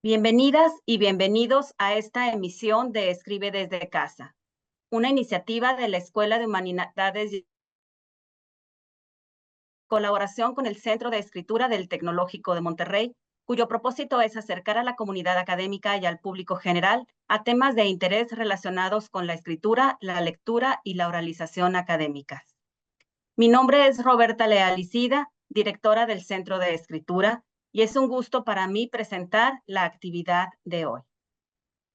Bienvenidas y bienvenidos a esta emisión de Escribe desde casa, una iniciativa de la Escuela de Humanidades y colaboración con el Centro de Escritura del Tecnológico de Monterrey, cuyo propósito es acercar a la comunidad académica y al público general a temas de interés relacionados con la escritura, la lectura y la oralización académicas. Mi nombre es Roberta Leal Icida, directora del Centro de Escritura, y es un gusto para mí presentar la actividad de hoy.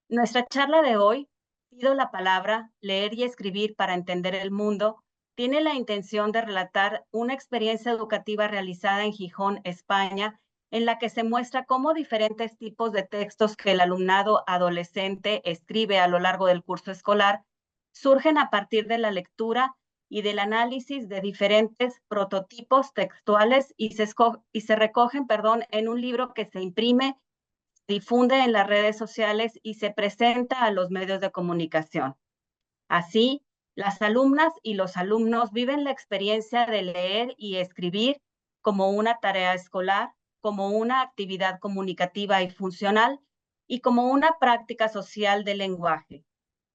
Nuestra charla de hoy, Pido la palabra, leer y escribir para entender el mundo, tiene la intención de relatar una experiencia educativa realizada en Gijón, España, en la que se muestra cómo diferentes tipos de textos que el alumnado adolescente escribe a lo largo del curso escolar surgen a partir de la lectura y del análisis de diferentes prototipos textuales y se recogen, en un libro que se imprime, difunde en las redes sociales y se presenta a los medios de comunicación. Así, las alumnas y los alumnos viven la experiencia de leer y escribir como una tarea escolar, como una actividad comunicativa y funcional y como una práctica social del lenguaje.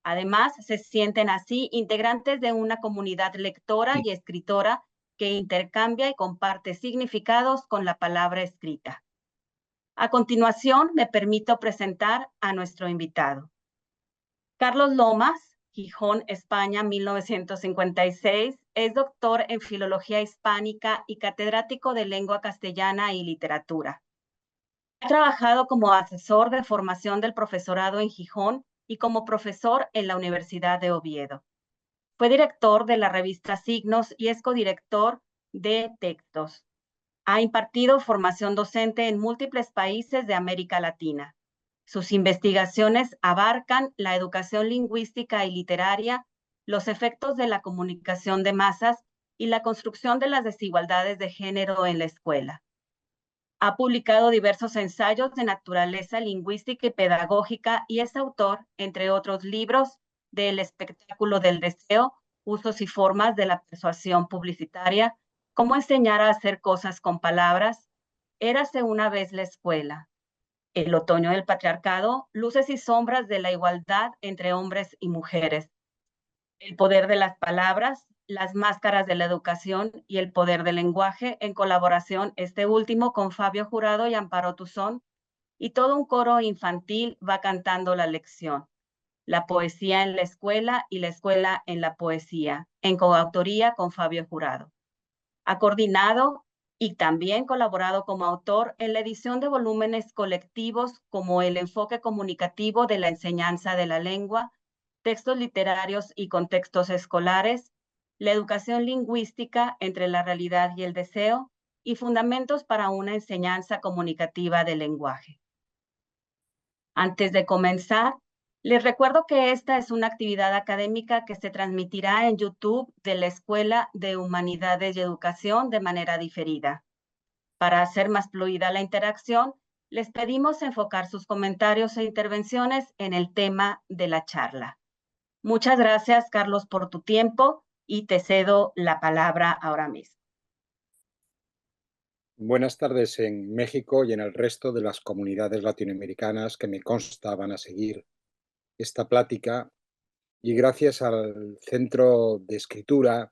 Además, se sienten así integrantes de una comunidad lectora y escritora que intercambia y comparte significados con la palabra escrita. A continuación, me permito presentar a nuestro invitado. Carlos Lomas, Gijón, España, 1956, es doctor en Filología Hispánica y catedrático de Lengua Castellana y Literatura. Ha trabajado como asesor de formación del profesorado en Gijón y como profesor en la Universidad de Oviedo. Fue director de la revista Signos y es codirector de Textos. Ha impartido formación docente en múltiples países de América Latina. Sus investigaciones abarcan la educación lingüística y literaria, los efectos de la comunicación de masas y la construcción de las desigualdades de género en la escuela. Ha publicado diversos ensayos de naturaleza lingüística y pedagógica y es autor, entre otros libros, de El espectáculo del deseo, usos y formas de la persuasión publicitaria, Cómo enseñar a hacer cosas con palabras, Érase una vez la escuela, El otoño del patriarcado, Luces y sombras de la igualdad entre hombres y mujeres, El poder de las palabras, Las máscaras de la educación y el poder del lenguaje, en colaboración este último con Fabio Jurado y Amparo Tuzón, y todo un coro infantil va cantando la lección. La poesía en la escuela y la escuela en la poesía, en coautoría con Fabio Jurado. Ha coordinado y también colaborado como autor en la edición de volúmenes colectivos como El enfoque comunicativo de la enseñanza de la lengua, Textos literarios y contextos escolares, La educación lingüística entre la realidad y el deseo, y Fundamentos para una enseñanza comunicativa del lenguaje. Antes de comenzar, les recuerdo que esta es una actividad académica que se transmitirá en YouTube de la Escuela de Humanidades y Educación de manera diferida. Para hacer más fluida la interacción, les pedimos enfocar sus comentarios e intervenciones en el tema de la charla. Muchas gracias, Carlos, por tu tiempo y te cedo la palabra ahora mismo. Buenas tardes en México y en el resto de las comunidades latinoamericanas que me consta van a seguir esta plática, y gracias al Centro de Escritura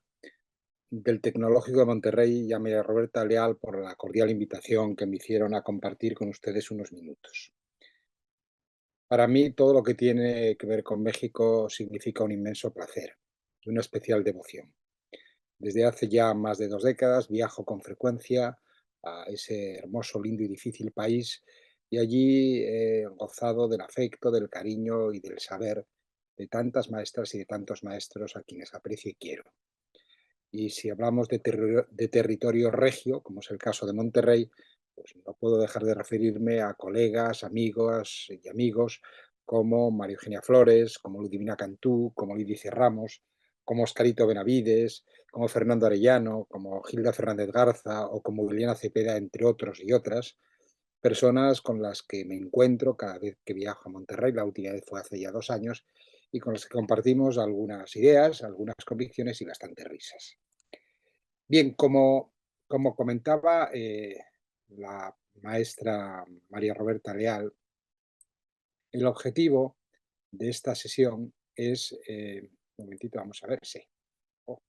del Tecnológico de Monterrey y a María Roberta Leal por la cordial invitación que me hicieron a compartir con ustedes unos minutos. Para mí, todo lo que tiene que ver con México significa un inmenso placer y una especial devoción. Desde hace ya más de 2 décadas viajo con frecuencia a ese hermoso, lindo y difícil país, y allí he gozado del afecto, del cariño y del saber de tantas maestras y de tantos maestros a quienes aprecio y quiero. Y si hablamos de territorio regio, como es el caso de Monterrey, pues no puedo dejar de referirme a colegas, amigas y amigos como María Eugenia Flores, como Ludivina Cantú, como Lidice Ramos, como Oscarito Benavides, como Fernando Arellano, como Gilda Fernández Garza o como Liliana Cepeda, entre otros y otras, personas con las que me encuentro cada vez que viajo a Monterrey. La última vez fue hace ya 2 años, y con las que compartimos algunas ideas, algunas convicciones y bastantes risas. Bien, como comentaba la maestra María Roberta Leal, El objetivo de esta sesión es, un momentito, vamos a ver, sí. Oh,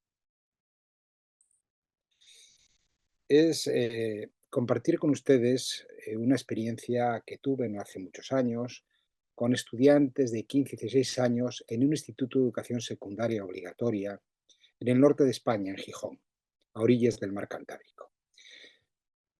es compartir con ustedes una experiencia que tuve no hace muchos años con estudiantes de 15 y 16 años en un instituto de educación secundaria obligatoria en el norte de España, en Gijón, a orillas del mar Cantábrico.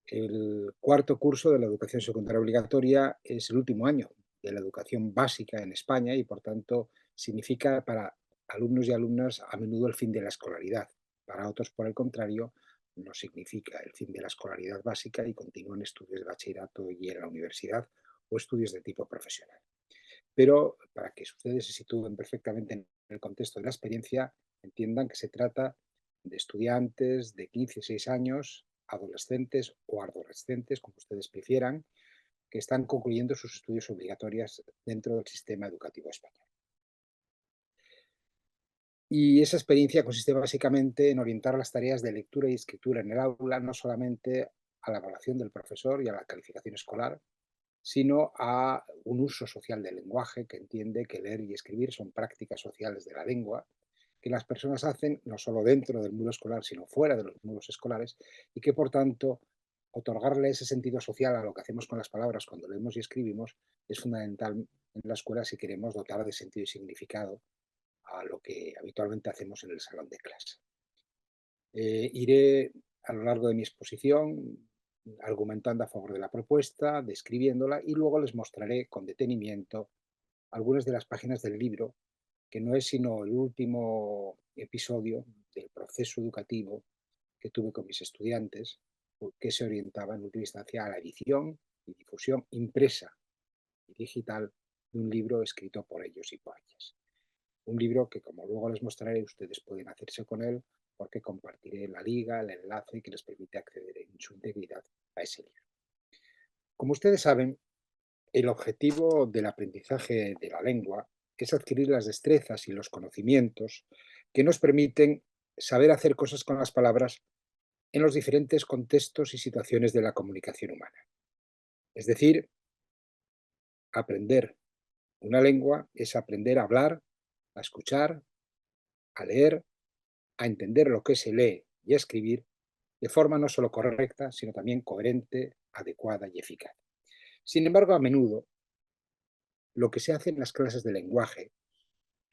El cuarto curso de la educación secundaria obligatoria es el último año de la educación básica en España y, por tanto, significa para alumnos y alumnas a menudo el fin de la escolaridad. Para otros, por el contrario, no significa el fin de la escolaridad básica y continúan estudios de bachillerato y en la universidad o estudios de tipo profesional. Pero para que ustedes se sitúen perfectamente en el contexto de la experiencia, entiendan que se trata de estudiantes de 15 y 6 años, adolescentes o adolescentes, como ustedes prefieran, que están concluyendo sus estudios obligatorios dentro del sistema educativo español. Y esa experiencia consiste básicamente en orientar las tareas de lectura y escritura en el aula, no solamente a la evaluación del profesor y a la calificación escolar, sino a un uso social del lenguaje que entiende que leer y escribir son prácticas sociales de la lengua que las personas hacen no solo dentro del muro escolar, sino fuera de los muros escolares y que, por tanto, otorgarle ese sentido social a lo que hacemos con las palabras cuando leemos y escribimos es fundamental en la escuela si queremos dotar de sentido y significado a lo que habitualmente hacemos en el salón de clase. Iré a lo largo de mi exposición argumentando a favor de la propuesta, describiéndola y luego les mostraré con detenimiento algunas de las páginas del libro, que no es sino el último episodio del proceso educativo que tuve con mis estudiantes, que se orientaba en última instancia a la edición y difusión impresa y digital de un libro escrito por ellos y por ellas. Un libro que, como luego les mostraré, ustedes pueden hacerse con él porque compartiré la liga, el enlace que les permite acceder en su integridad a ese libro. Como ustedes saben, el objetivo del aprendizaje de la lengua es adquirir las destrezas y los conocimientos que nos permiten saber hacer cosas con las palabras en los diferentes contextos y situaciones de la comunicación humana. Es decir, aprender una lengua es aprender a hablar, a escuchar, a leer, a entender lo que se lee y a escribir de forma no solo correcta, sino también coherente, adecuada y eficaz. Sin embargo, a menudo, lo que se hace en las clases de lenguaje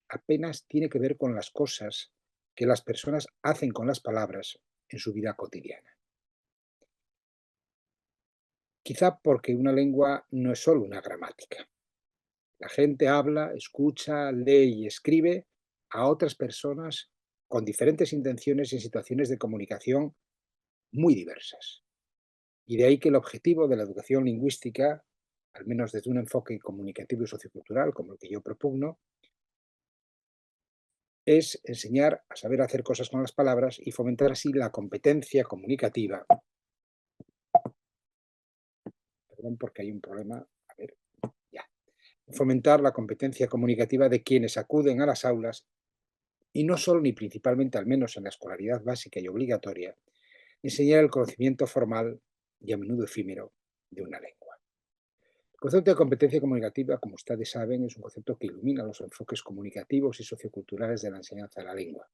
apenas tiene que ver con las cosas que las personas hacen con las palabras en su vida cotidiana. Quizá porque una lengua no es solo una gramática. La gente habla, escucha, lee y escribe a otras personas con diferentes intenciones y en situaciones de comunicación muy diversas. Y de ahí que el objetivo de la educación lingüística, al menos desde un enfoque comunicativo y sociocultural como el que yo propugno, es enseñar a saber hacer cosas con las palabras y fomentar así la competencia comunicativa. Perdón, porque hay un problema. A ver, ya. Fomentar la competencia comunicativa de quienes acuden a las aulas y no solo ni principalmente, al menos en la escolaridad básica y obligatoria, enseñar el conocimiento formal y a menudo efímero de una lengua. El concepto de competencia comunicativa, como ustedes saben, es un concepto que ilumina los enfoques comunicativos y socioculturales de la enseñanza de la lengua,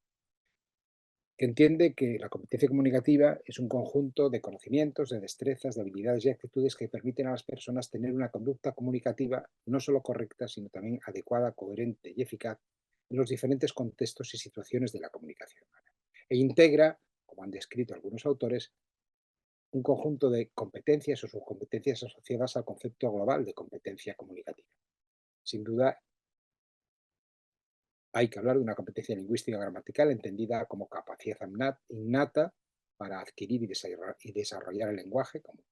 que entiende que la competencia comunicativa es un conjunto de conocimientos, de destrezas, de habilidades y actitudes que permiten a las personas tener una conducta comunicativa no solo correcta, sino también adecuada, coherente y eficaz en los diferentes contextos y situaciones de la comunicación humana. E integra, como han descrito algunos autores, un conjunto de competencias o subcompetencias asociadas al concepto global de competencia comunicativa. Sin duda, hay que hablar de una competencia lingüística gramatical entendida como capacidad innata para adquirir y desarrollar el lenguaje, como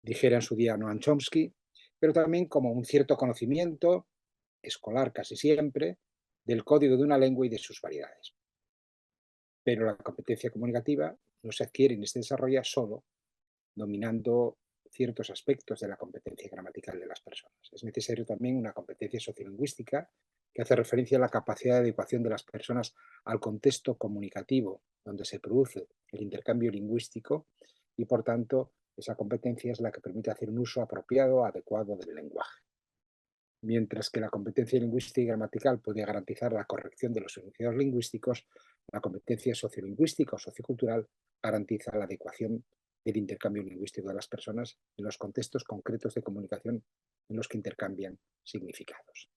dijera en su día Noam Chomsky, pero también como un cierto conocimiento escolar casi siempre del código de una lengua y de sus variedades. Pero la competencia comunicativa no se adquiere ni se desarrolla solo dominando ciertos aspectos de la competencia gramatical de las personas. Es necesario también una competencia sociolingüística que hace referencia a la capacidad de adecuación de las personas al contexto comunicativo donde se produce el intercambio lingüístico y, por tanto, esa competencia es la que permite hacer un uso apropiado, adecuado del lenguaje. Mientras que la competencia lingüística y gramatical puede garantizar la corrección de los enunciados lingüísticos, la competencia sociolingüística o sociocultural garantiza la adecuación del intercambio lingüístico de las personas en los contextos concretos de comunicación en los que intercambian significados.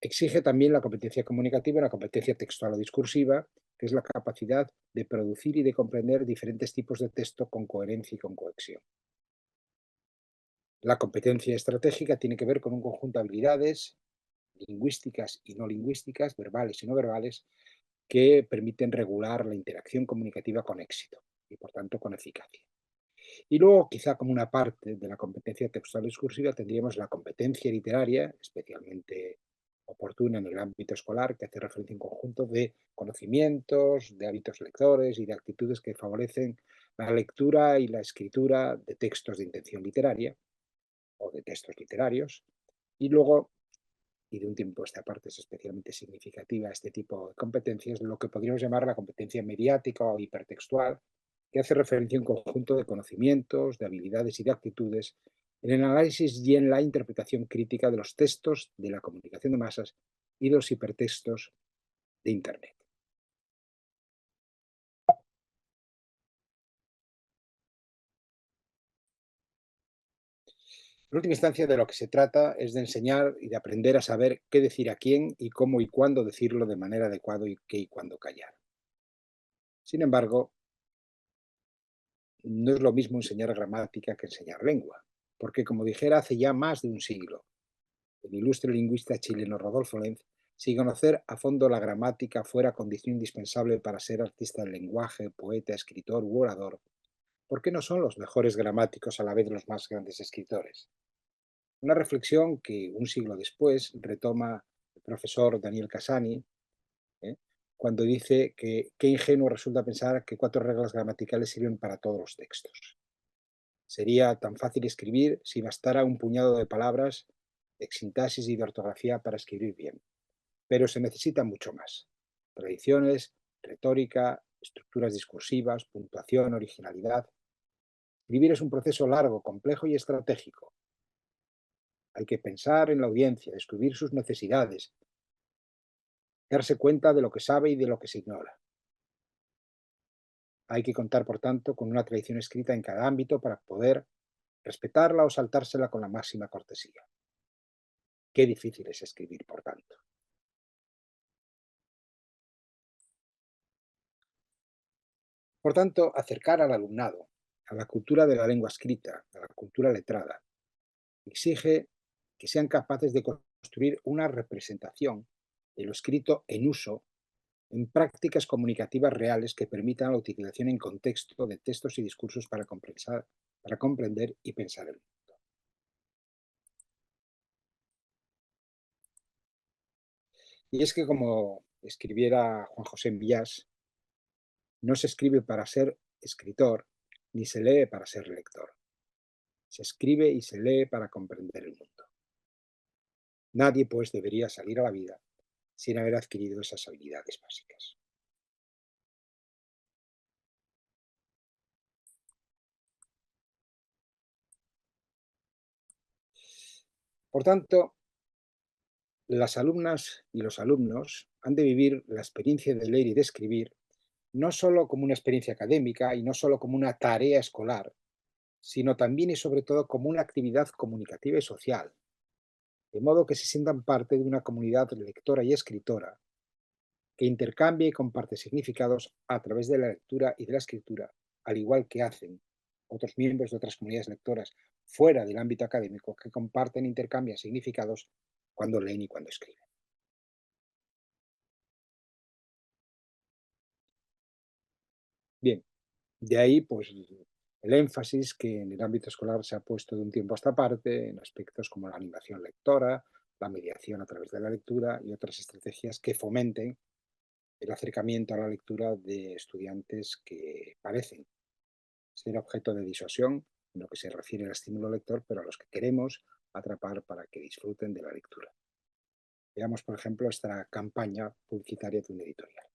Exige también la competencia comunicativa y la competencia textual o discursiva, que es la capacidad de producir y de comprender diferentes tipos de texto con coherencia y con cohesión. La competencia estratégica tiene que ver con un conjunto de habilidades lingüísticas y no lingüísticas, verbales y no verbales, que permiten regular la interacción comunicativa con éxito y, por tanto, con eficacia. Y luego, quizá como una parte de la competencia textual discursiva, tendríamos la competencia literaria, especialmente oportuna en el ámbito escolar, que hace referencia a un conjunto de conocimientos, de hábitos lectores y de actitudes que favorecen la lectura y la escritura de textos de intención literaria o de textos literarios. Y luego, y de un tiempo a esta parte es especialmente significativa este tipo de competencias, lo que podríamos llamar la competencia mediática o hipertextual, que hace referencia a un conjunto de conocimientos, de habilidades y de actitudes en el análisis y en la interpretación crítica de los textos de la comunicación de masas y de los hipertextos de Internet. En última instancia, de lo que se trata es de enseñar y de aprender a saber qué decir a quién y cómo y cuándo decirlo de manera adecuada y qué y cuándo callar. Sin embargo, no es lo mismo enseñar gramática que enseñar lengua, porque como dijera hace ya más de un siglo el ilustre lingüista chileno Rodolfo Lenz, si conocer a fondo la gramática fuera condición indispensable para ser artista del lenguaje, poeta, escritor u orador, ¿por qué no son los mejores gramáticos a la vez los más grandes escritores? Una reflexión que un siglo después retoma el profesor Daniel Casani, ¿eh? Cuando dice que qué ingenuo resulta pensar que 4 reglas gramaticales sirven para todos los textos. Sería tan fácil escribir si bastara un puñado de palabras, de sintaxis y de ortografía para escribir bien. Pero se necesita mucho más. Tradiciones, retórica, estructuras discursivas, puntuación, originalidad. Escribir es un proceso largo, complejo y estratégico. Hay que pensar en la audiencia, descubrir sus necesidades, darse cuenta de lo que sabe y de lo que se ignora. Hay que contar, por tanto, con una tradición escrita en cada ámbito para poder respetarla o saltársela con la máxima cortesía. Qué difícil es escribir, por tanto. Por tanto, acercar al alumnado a la cultura de la lengua escrita, a la cultura letrada, exige que sean capaces de construir una representación de lo escrito en uso en prácticas comunicativas reales que permitan la utilización en contexto de textos y discursos para comprender y pensar el mundo. Y es que, como escribiera Juan José Millás, no se escribe para ser escritor, ni se lee para ser lector. Se escribe y se lee para comprender el mundo. Nadie, pues, debería salir a la vida sin haber adquirido esas habilidades básicas. Por tanto, las alumnas y los alumnos han de vivir la experiencia de leer y de escribir no solo como una experiencia académica y no solo como una tarea escolar, sino también y sobre todo como una actividad comunicativa y social, de modo que se sientan parte de una comunidad lectora y escritora que intercambia y comparte significados a través de la lectura y de la escritura, al igual que hacen otros miembros de otras comunidades lectoras fuera del ámbito académico que comparten e intercambian significados cuando leen y cuando escriben. Bien, de ahí pues el énfasis que en el ámbito escolar se ha puesto de un tiempo a esta parte en aspectos como la animación lectora, la mediación a través de la lectura y otras estrategias que fomenten el acercamiento a la lectura de estudiantes que parecen ser objeto de disuasión en lo que se refiere al estímulo lector, pero a los que queremos atrapar para que disfruten de la lectura. Veamos, por ejemplo, esta campaña publicitaria de un editorial.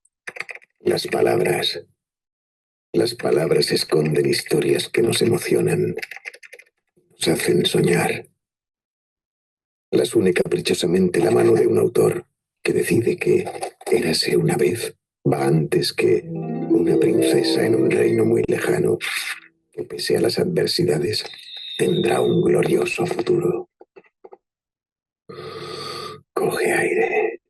Las palabras esconden historias que nos emocionan, nos hacen soñar. Las une caprichosamente la mano de un autor que decide que érase una vez va antes que una princesa en un reino muy lejano que pese a las adversidades tendrá un glorioso futuro. Coge aire.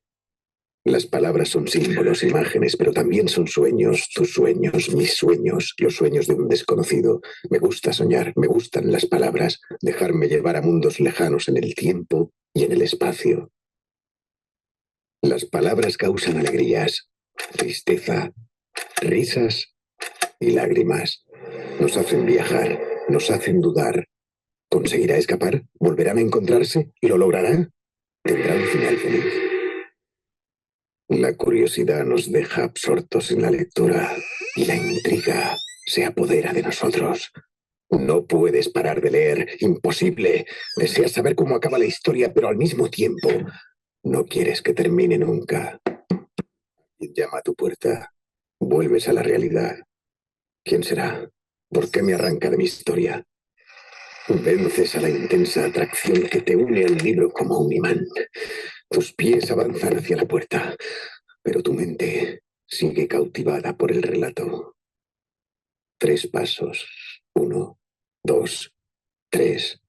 Las palabras son símbolos, imágenes, pero también son sueños, tus sueños, mis sueños, los sueños de un desconocido. Me gusta soñar, me gustan las palabras, dejarme llevar a mundos lejanos en el tiempo y en el espacio. Las palabras causan alegrías, tristeza, risas y lágrimas. Nos hacen viajar, nos hacen dudar. ¿Conseguirá escapar? ¿Volverán a encontrarse? ¿Lo lograrán? ¿Tendrá un final feliz? La curiosidad nos deja absortos en la lectura y la intriga se apodera de nosotros. No puedes parar de leer, imposible. Deseas saber cómo acaba la historia, pero al mismo tiempo no quieres que termine nunca. Llama a tu puerta. Vuelves a la realidad. ¿Quién será? ¿Por qué me arranca de mi historia? Vences a la intensa atracción que te une al libro como un imán. Tus pies avanzan hacia la puerta, pero tu mente sigue cautivada por el relato. 3 pasos. 1, 2, 3.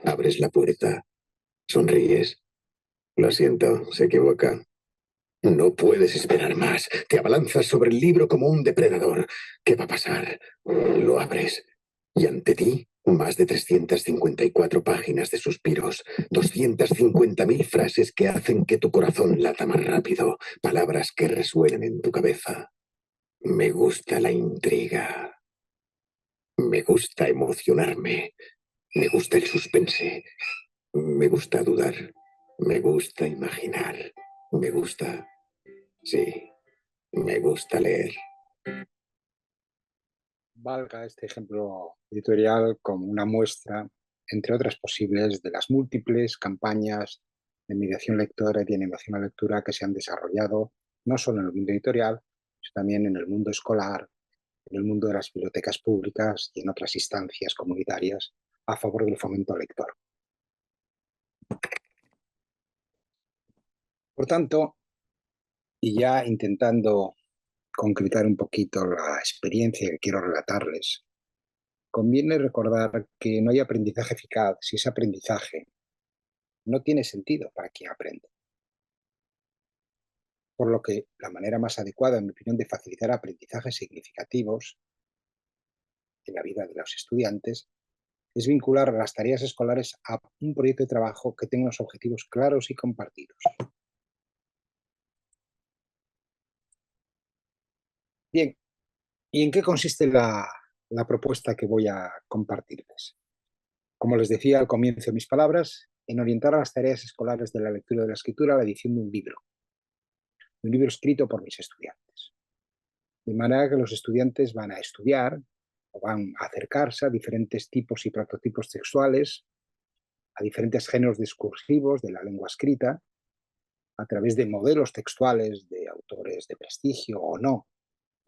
Abres la puerta. Sonríes. Lo siento, se equivoca. No puedes esperar más. Te abalanzas sobre el libro como un depredador. ¿Qué va a pasar? Lo abres. Y ante ti, más de 354 páginas de suspiros, 250.000 frases que hacen que tu corazón lata más rápido, palabras que resuenan en tu cabeza. Me gusta la intriga. Me gusta emocionarme. Me gusta el suspense. Me gusta dudar. Me gusta imaginar. Me gusta... Sí, me gusta leer. Valga este ejemplo editorial como una muestra, entre otras posibles, de las múltiples campañas de mediación lectora y de animación a lectura que se han desarrollado no solo en el mundo editorial, sino también en el mundo escolar, en el mundo de las bibliotecas públicas y en otras instancias comunitarias a favor del fomento lector. Por tanto, y ya intentando concretar un poquito la experiencia que quiero relatarles, conviene recordar que no hay aprendizaje eficaz si ese aprendizaje no tiene sentido para quien aprende. Por lo que la manera más adecuada, en mi opinión, de facilitar aprendizajes significativos en la vida de los estudiantes es vincular las tareas escolares a un proyecto de trabajo que tenga unos objetivos claros y compartidos. Bien, ¿y en qué consiste la propuesta que voy a compartirles? Como les decía al comienzo de mis palabras, en orientar a las tareas escolares de la lectura y de la escritura la edición de un libro escrito por mis estudiantes. De manera que los estudiantes van a estudiar o van a acercarse a diferentes tipos y prototipos textuales, a diferentes géneros discursivos de la lengua escrita, a través de modelos textuales de autores de prestigio o no,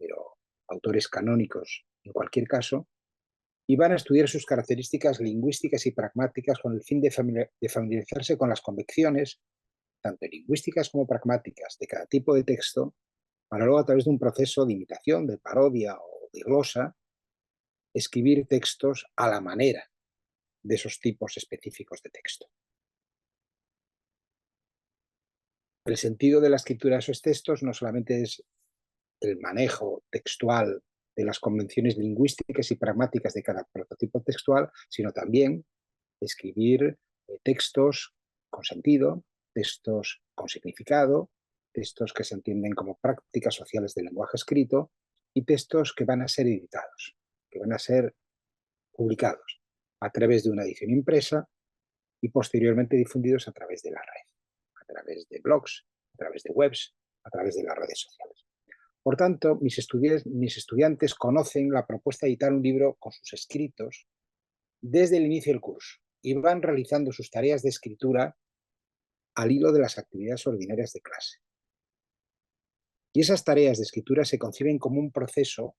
pero autores canónicos en cualquier caso, y van a estudiar sus características lingüísticas y pragmáticas con el fin de familiarizarse con las convicciones, tanto lingüísticas como pragmáticas, de cada tipo de texto, para luego, a través de un proceso de imitación, de parodia o de glosa, escribir textos a la manera de esos tipos específicos de texto. El sentido de la escritura de esos textos no solamente es el manejo textual de las convenciones lingüísticas y pragmáticas de cada prototipo textual, sino también escribir textos con sentido, textos con significado, textos que se entienden como prácticas sociales del lenguaje escrito y textos que van a ser editados, que van a ser publicados a través de una edición impresa y posteriormente difundidos a través de la red, a través de blogs, a través de webs, a través de las redes sociales. Por tanto, mis estudiantes conocen la propuesta de editar un libro con sus escritos desde el inicio del curso y van realizando sus tareas de escritura al hilo de las actividades ordinarias de clase. Y esas tareas de escritura se conciben como un proceso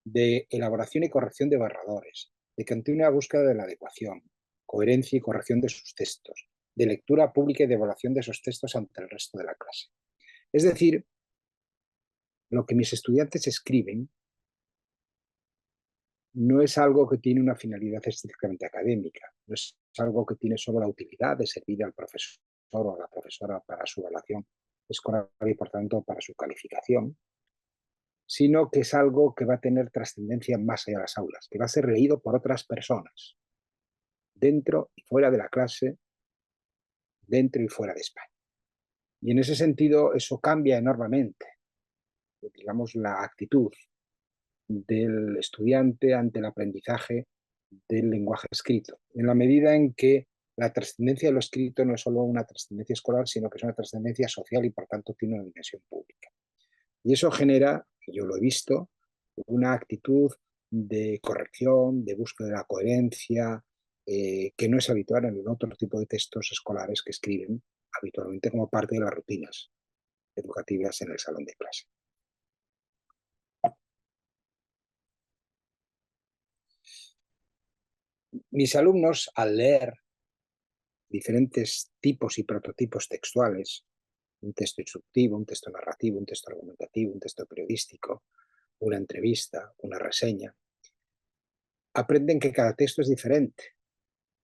de elaboración y corrección de borradores, de continua búsqueda de la adecuación, coherencia y corrección de sus textos, de lectura pública y de evaluación de esos textos ante el resto de la clase. Es decir, lo que mis estudiantes escriben no es algo que tiene una finalidad estrictamente académica, no es algo que tiene solo la utilidad de servir al profesor o a la profesora para su evaluación escolar y por tanto para su calificación, sino que es algo que va a tener trascendencia más allá de las aulas, que va a ser leído por otras personas, dentro y fuera de la clase, dentro y fuera de España. Y en ese sentido eso cambia enormemente, digamos, la actitud del estudiante ante el aprendizaje del lenguaje escrito, en la medida en que la trascendencia de lo escrito no es solo una trascendencia escolar, sino que es una trascendencia social y por tanto tiene una dimensión pública. Y eso genera, yo lo he visto, una actitud de corrección, de búsqueda de la coherencia, que no es habitual en el otro tipo de textos escolares que escriben habitualmente como parte de las rutinas educativas en el salón de clase. Mis alumnos, al leer diferentes tipos y prototipos textuales, un texto instructivo, un texto narrativo, un texto argumentativo, un texto periodístico, una entrevista, una reseña, aprenden que cada texto es diferente,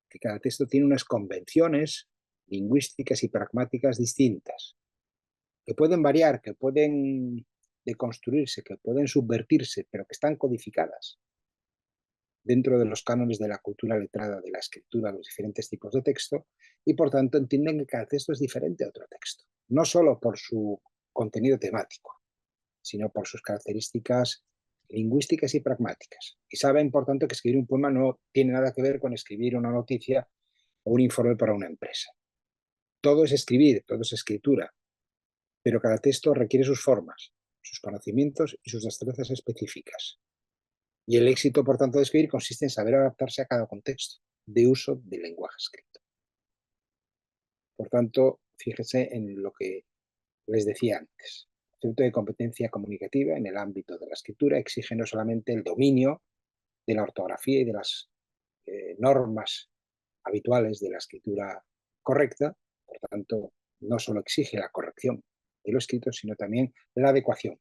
que cada texto tiene unas convenciones lingüísticas y pragmáticas distintas, que pueden variar, que pueden deconstruirse, que pueden subvertirse, pero que están codificadas dentro de los cánones de la cultura letrada, de la escritura, los diferentes tipos de texto, y por tanto entienden que cada texto es diferente a otro texto, no solo por su contenido temático, sino por sus características lingüísticas y pragmáticas. Y saben, por tanto, que escribir un poema no tiene nada que ver con escribir una noticia o un informe para una empresa. Todo es escribir, todo es escritura, pero cada texto requiere sus formas, sus conocimientos y sus destrezas específicas. Y el éxito, por tanto, de escribir consiste en saber adaptarse a cada contexto de uso del lenguaje escrito. Por tanto, fíjese en lo que les decía antes. El concepto de competencia comunicativa en el ámbito de la escritura exige no solamente el dominio de la ortografía y de las normas habituales de la escritura correcta, por tanto, no solo exige la corrección de lo escrito, sino también la adecuación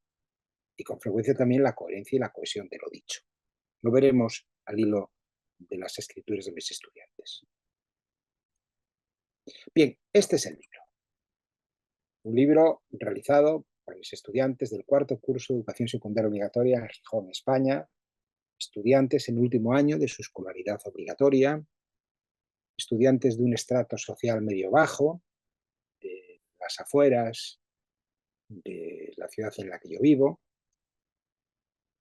y con frecuencia también la coherencia y la cohesión de lo dicho. Lo veremos al hilo de las escrituras de mis estudiantes. Bien, este es el libro. Un libro realizado por mis estudiantes del cuarto curso de educación secundaria obligatoria en Gijón, España, estudiantes en último año de su escolaridad obligatoria, estudiantes de un estrato social medio-bajo, de las afueras de la ciudad en la que yo vivo.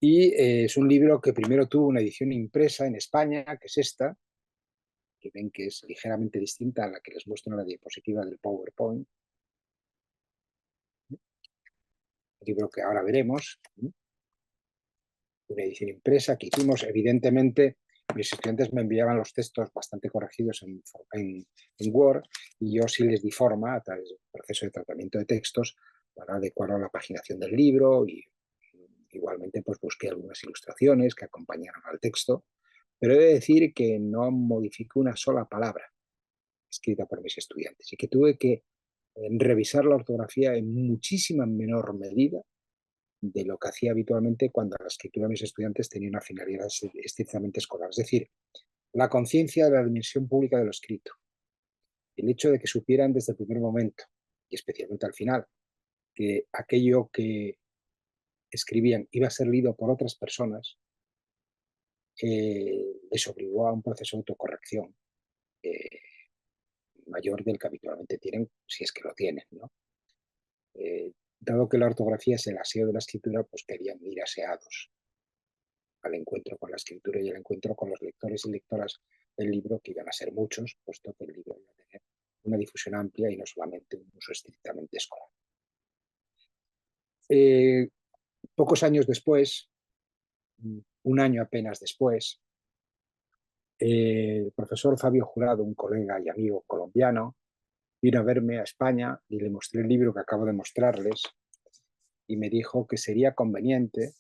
Y es un libro que primero tuvo una edición impresa en España, que es esta, que ven que es ligeramente distinta a la que les muestro en la diapositiva del PowerPoint. El libro que ahora veremos. Una edición impresa que hicimos, evidentemente, mis estudiantes me enviaban los textos bastante corregidos en Word y yo sí les di forma a través del proceso de tratamiento de textos para adecuarlo a la paginación del libro y igualmente pues busqué algunas ilustraciones que acompañaron al texto, pero he de decir que no modifiqué una sola palabra escrita por mis estudiantes y que tuve que revisar la ortografía en muchísima menor medida de lo que hacía habitualmente cuando la escritura de mis estudiantes tenía una finalidad estrictamente escolar. Es decir, la conciencia de la dimensión pública de lo escrito, el hecho de que supieran desde el primer momento, y especialmente al final, que aquello que escribían iba a ser leído por otras personas, les obligó a un proceso de autocorrección mayor del que habitualmente tienen, si es que lo tienen, ¿no? Dado que la ortografía es el aseo de la escritura, pues querían ir aseados al encuentro con la escritura y el encuentro con los lectores y lectoras del libro, que iban a ser muchos, puesto que el libro iba a tener una difusión amplia y no solamente un uso estrictamente escolar. Pocos años después, un año apenas después, el profesor Fabio Jurado, un colega y amigo colombiano, vino a verme a España y le mostré el libro que acabo de mostrarles y me dijo que sería conveniente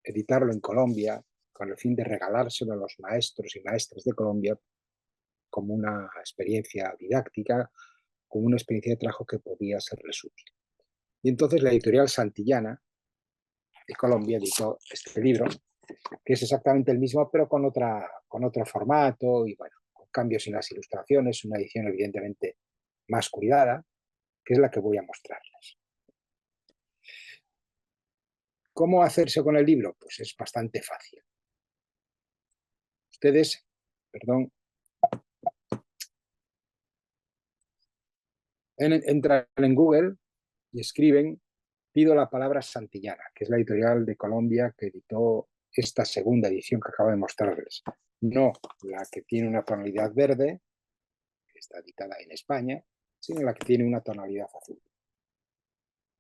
editarlo en Colombia con el fin de regalárselo a los maestros y maestras de Colombia como una experiencia didáctica, como una experiencia de trabajo que podía serles útil. Y entonces la editorial Santillana de Colombia editó este libro, que es exactamente el mismo, pero con otro formato y, bueno, con cambios en las ilustraciones, una edición evidentemente más cuidada, que es la que voy a mostrarles. ¿Cómo hacerse con el libro? Pues es bastante fácil. Ustedes, perdón, entran en Google y escriben, pido la palabra Santillana, que es la editorial de Colombia que editó esta segunda edición que acabo de mostrarles. No la que tiene una tonalidad verde, que está editada en España, sino la que tiene una tonalidad azul.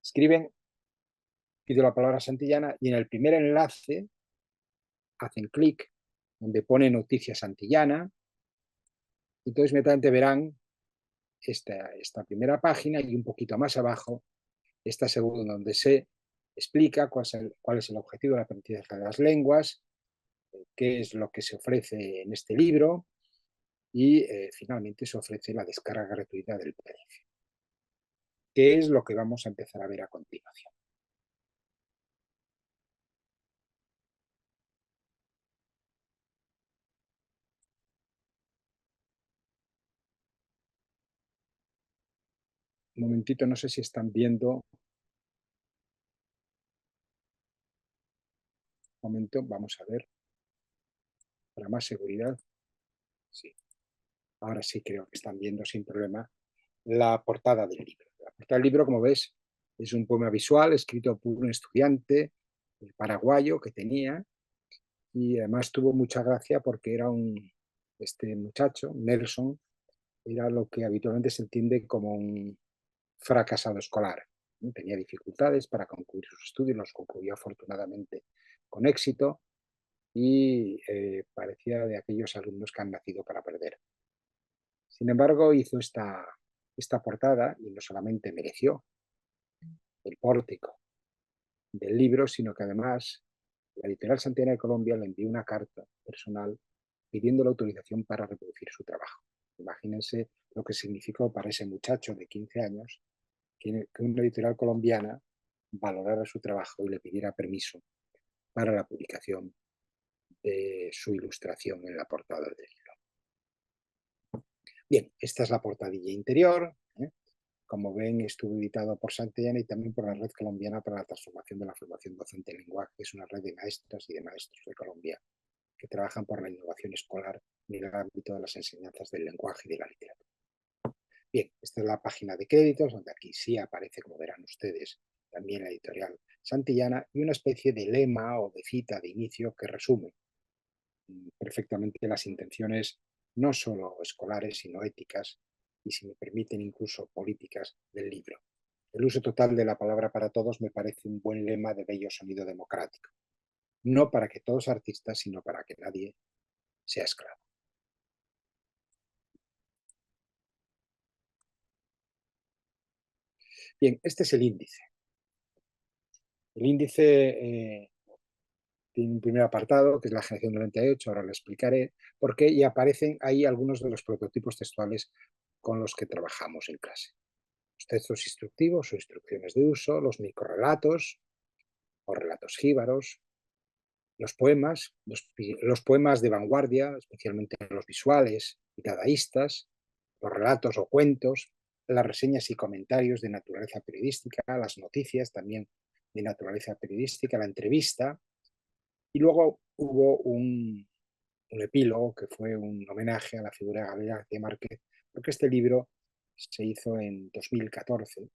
Escriben, pido la palabra Santillana, y en el primer enlace hacen clic donde pone Noticias Santillana. Entonces inmediatamente verán esta primera página y un poquito más abajo esta segunda, donde se explica cuál es el objetivo del aprendizaje de las lenguas, qué es lo que se ofrece en este libro y finalmente se ofrece la descarga gratuita del PDF, que es lo que vamos a empezar a ver a continuación. Un momentito, no sé si están viendo. Un momento, vamos a ver. Para más seguridad. Sí. Ahora sí creo que están viendo sin problema la portada del libro. La portada del libro, como ves, es un poema visual escrito por un estudiante paraguayo que tenía, y además tuvo mucha gracia porque era este muchacho, Nelson, era lo que habitualmente se entiende como un fracasado escolar. Tenía dificultades para concluir sus estudios, los concluyó afortunadamente con éxito y parecía de aquellos alumnos que han nacido para perder. Sin embargo, hizo esta portada y no solamente mereció el pórtico del libro, sino que además la editorial Santillana de Colombia le envió una carta personal pidiendo la autorización para reproducir su trabajo. Imagínense lo que significó para ese muchacho de 15 años que una editorial colombiana valorara su trabajo y le pidiera permiso para la publicación de su ilustración en la portada del libro. Bien, esta es la portadilla interior. Como ven, estuvo editado por Santillana y también por la Red Colombiana para la Transformación de la Formación Docente en Lenguaje, que es una red de maestras y de maestros de Colombia que trabajan por la innovación escolar en el ámbito de las enseñanzas del lenguaje y de la literatura. Bien, esta es la página de créditos, donde aquí sí aparece, como verán ustedes, también la editorial Santillana y una especie de lema o de cita de inicio que resume perfectamente las intenciones no solo escolares, sino éticas y, si me permiten, incluso políticas del libro. El uso total de la palabra para todos me parece un buen lema de bello sonido democrático. No para que todos artistas, sino para que nadie sea esclavo. Bien, este es el índice. El índice tiene un primer apartado, que es la generación 98, ahora lo explicaré, porque y aparecen ahí algunos de los prototipos textuales con los que trabajamos en clase. Los textos instructivos o instrucciones de uso, los microrelatos o relatos jíbaros, los poemas, los poemas de vanguardia, especialmente los visuales y dadaístas, los relatos o cuentos, las reseñas y comentarios de naturaleza periodística, las noticias también de naturaleza periodística, la entrevista, y luego hubo un epílogo que fue un homenaje a la figura de Gabriel García Márquez, porque este libro se hizo en 2014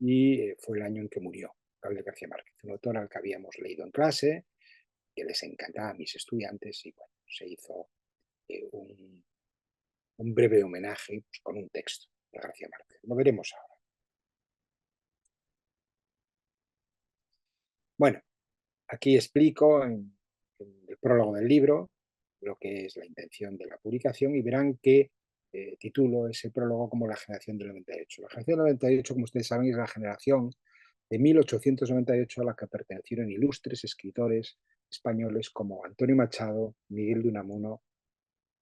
y fue el año en que murió Gabriel García Márquez, un autor al que habíamos leído en clase, que les encantaba a mis estudiantes, y bueno, se hizo un breve homenaje pues, con un texto de García Márquez. Lo veremos ahora. Bueno, aquí explico en el prólogo del libro lo que es la intención de la publicación y verán que titulo ese prólogo como la generación del 98. La generación del 98, como ustedes saben, es la generación de 1898 a la que pertenecieron ilustres escritores españoles como Antonio Machado, Miguel de Unamuno,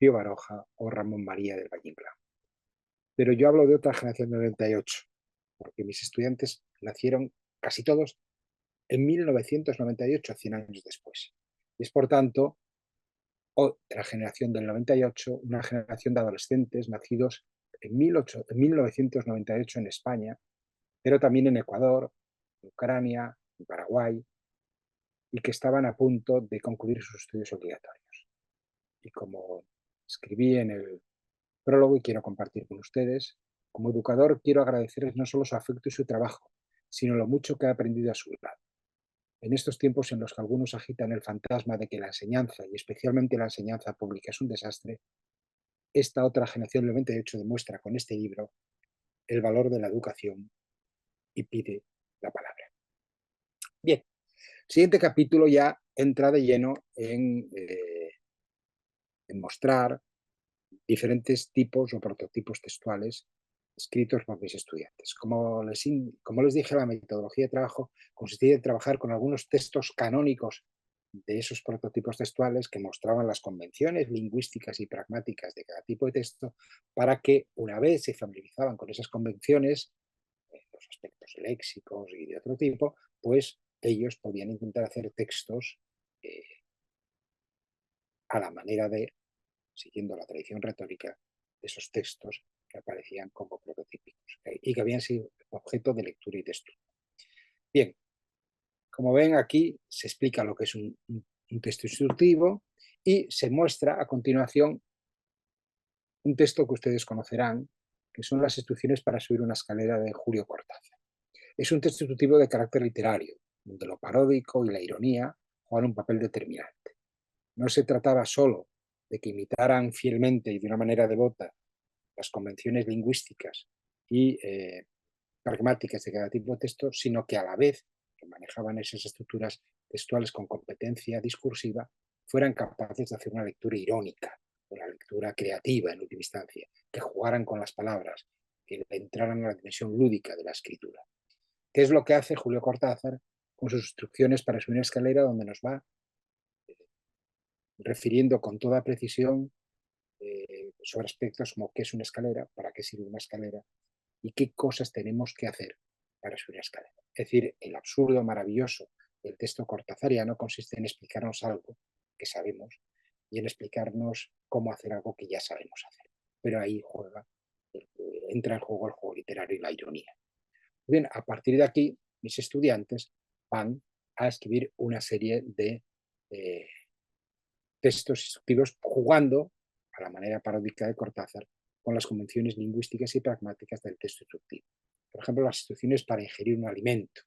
Pío Baroja o Ramón María del Valle Inclán. Pero yo hablo de otra generación del 98, porque mis estudiantes nacieron casi todos en 1998, 100 años después. Y es, por tanto, otra generación del 98, una generación de adolescentes nacidos en 1998 en España, pero también en Ecuador, en Ucrania, en Paraguay, y que estaban a punto de concluir sus estudios obligatorios. Y como escribí en el prólogo y quiero compartir con ustedes, como educador quiero agradecerles no solo su afecto y su trabajo, sino lo mucho que he aprendido a su lado. En estos tiempos en los que algunos agitan el fantasma de que la enseñanza, y especialmente la enseñanza pública, es un desastre, esta otra generación del 98 demuestra con este libro el valor de la educación y pide la palabra. Bien, siguiente capítulo ya entra de lleno en mostrar diferentes tipos o prototipos textuales escritos por mis estudiantes. Como les dije, la metodología de trabajo consistía en trabajar con algunos textos canónicos de esos prototipos textuales que mostraban las convenciones lingüísticas y pragmáticas de cada tipo de texto, para que una vez se familiarizaban con esas convenciones, los aspectos léxicos y de otro tipo, pues ellos podían intentar hacer textos a la manera de, siguiendo la tradición retórica, de esos textos que aparecían como prototípicos y que habían sido objeto de lectura y de estudio. Bien, como ven aquí se explica lo que es un texto instructivo y se muestra a continuación un texto que ustedes conocerán, que son las instrucciones para subir una escalera de Julio Cortázar. Es un texto instructivo de carácter literario, donde lo paródico y la ironía juegan un papel determinante. No se trataba solo de que imitaran fielmente y de una manera devota las convenciones lingüísticas y pragmáticas de cada tipo de texto, sino que a la vez que manejaban esas estructuras textuales con competencia discursiva, fueran capaces de hacer una lectura irónica, una lectura creativa en última instancia, que jugaran con las palabras, que entraran a la dimensión lúdica de la escritura. ¿Qué es lo que hace Julio Cortázar con sus instrucciones para subir una escalera, donde nos va refiriendo con toda precisión sobre aspectos como qué es una escalera, para qué sirve una escalera y qué cosas tenemos que hacer para subir la escalera? Es decir, el absurdo maravilloso del texto cortázariano consiste en explicarnos algo que sabemos y en explicarnos cómo hacer algo que ya sabemos hacer. Pero ahí entra en juego el juego literario y la ironía. Bien, a partir de aquí, mis estudiantes van a escribir una serie de textos instructivos jugando, a la manera paródica de Cortázar, con las convenciones lingüísticas y pragmáticas del texto instructivo. Por ejemplo, las instrucciones para ingerir un alimento.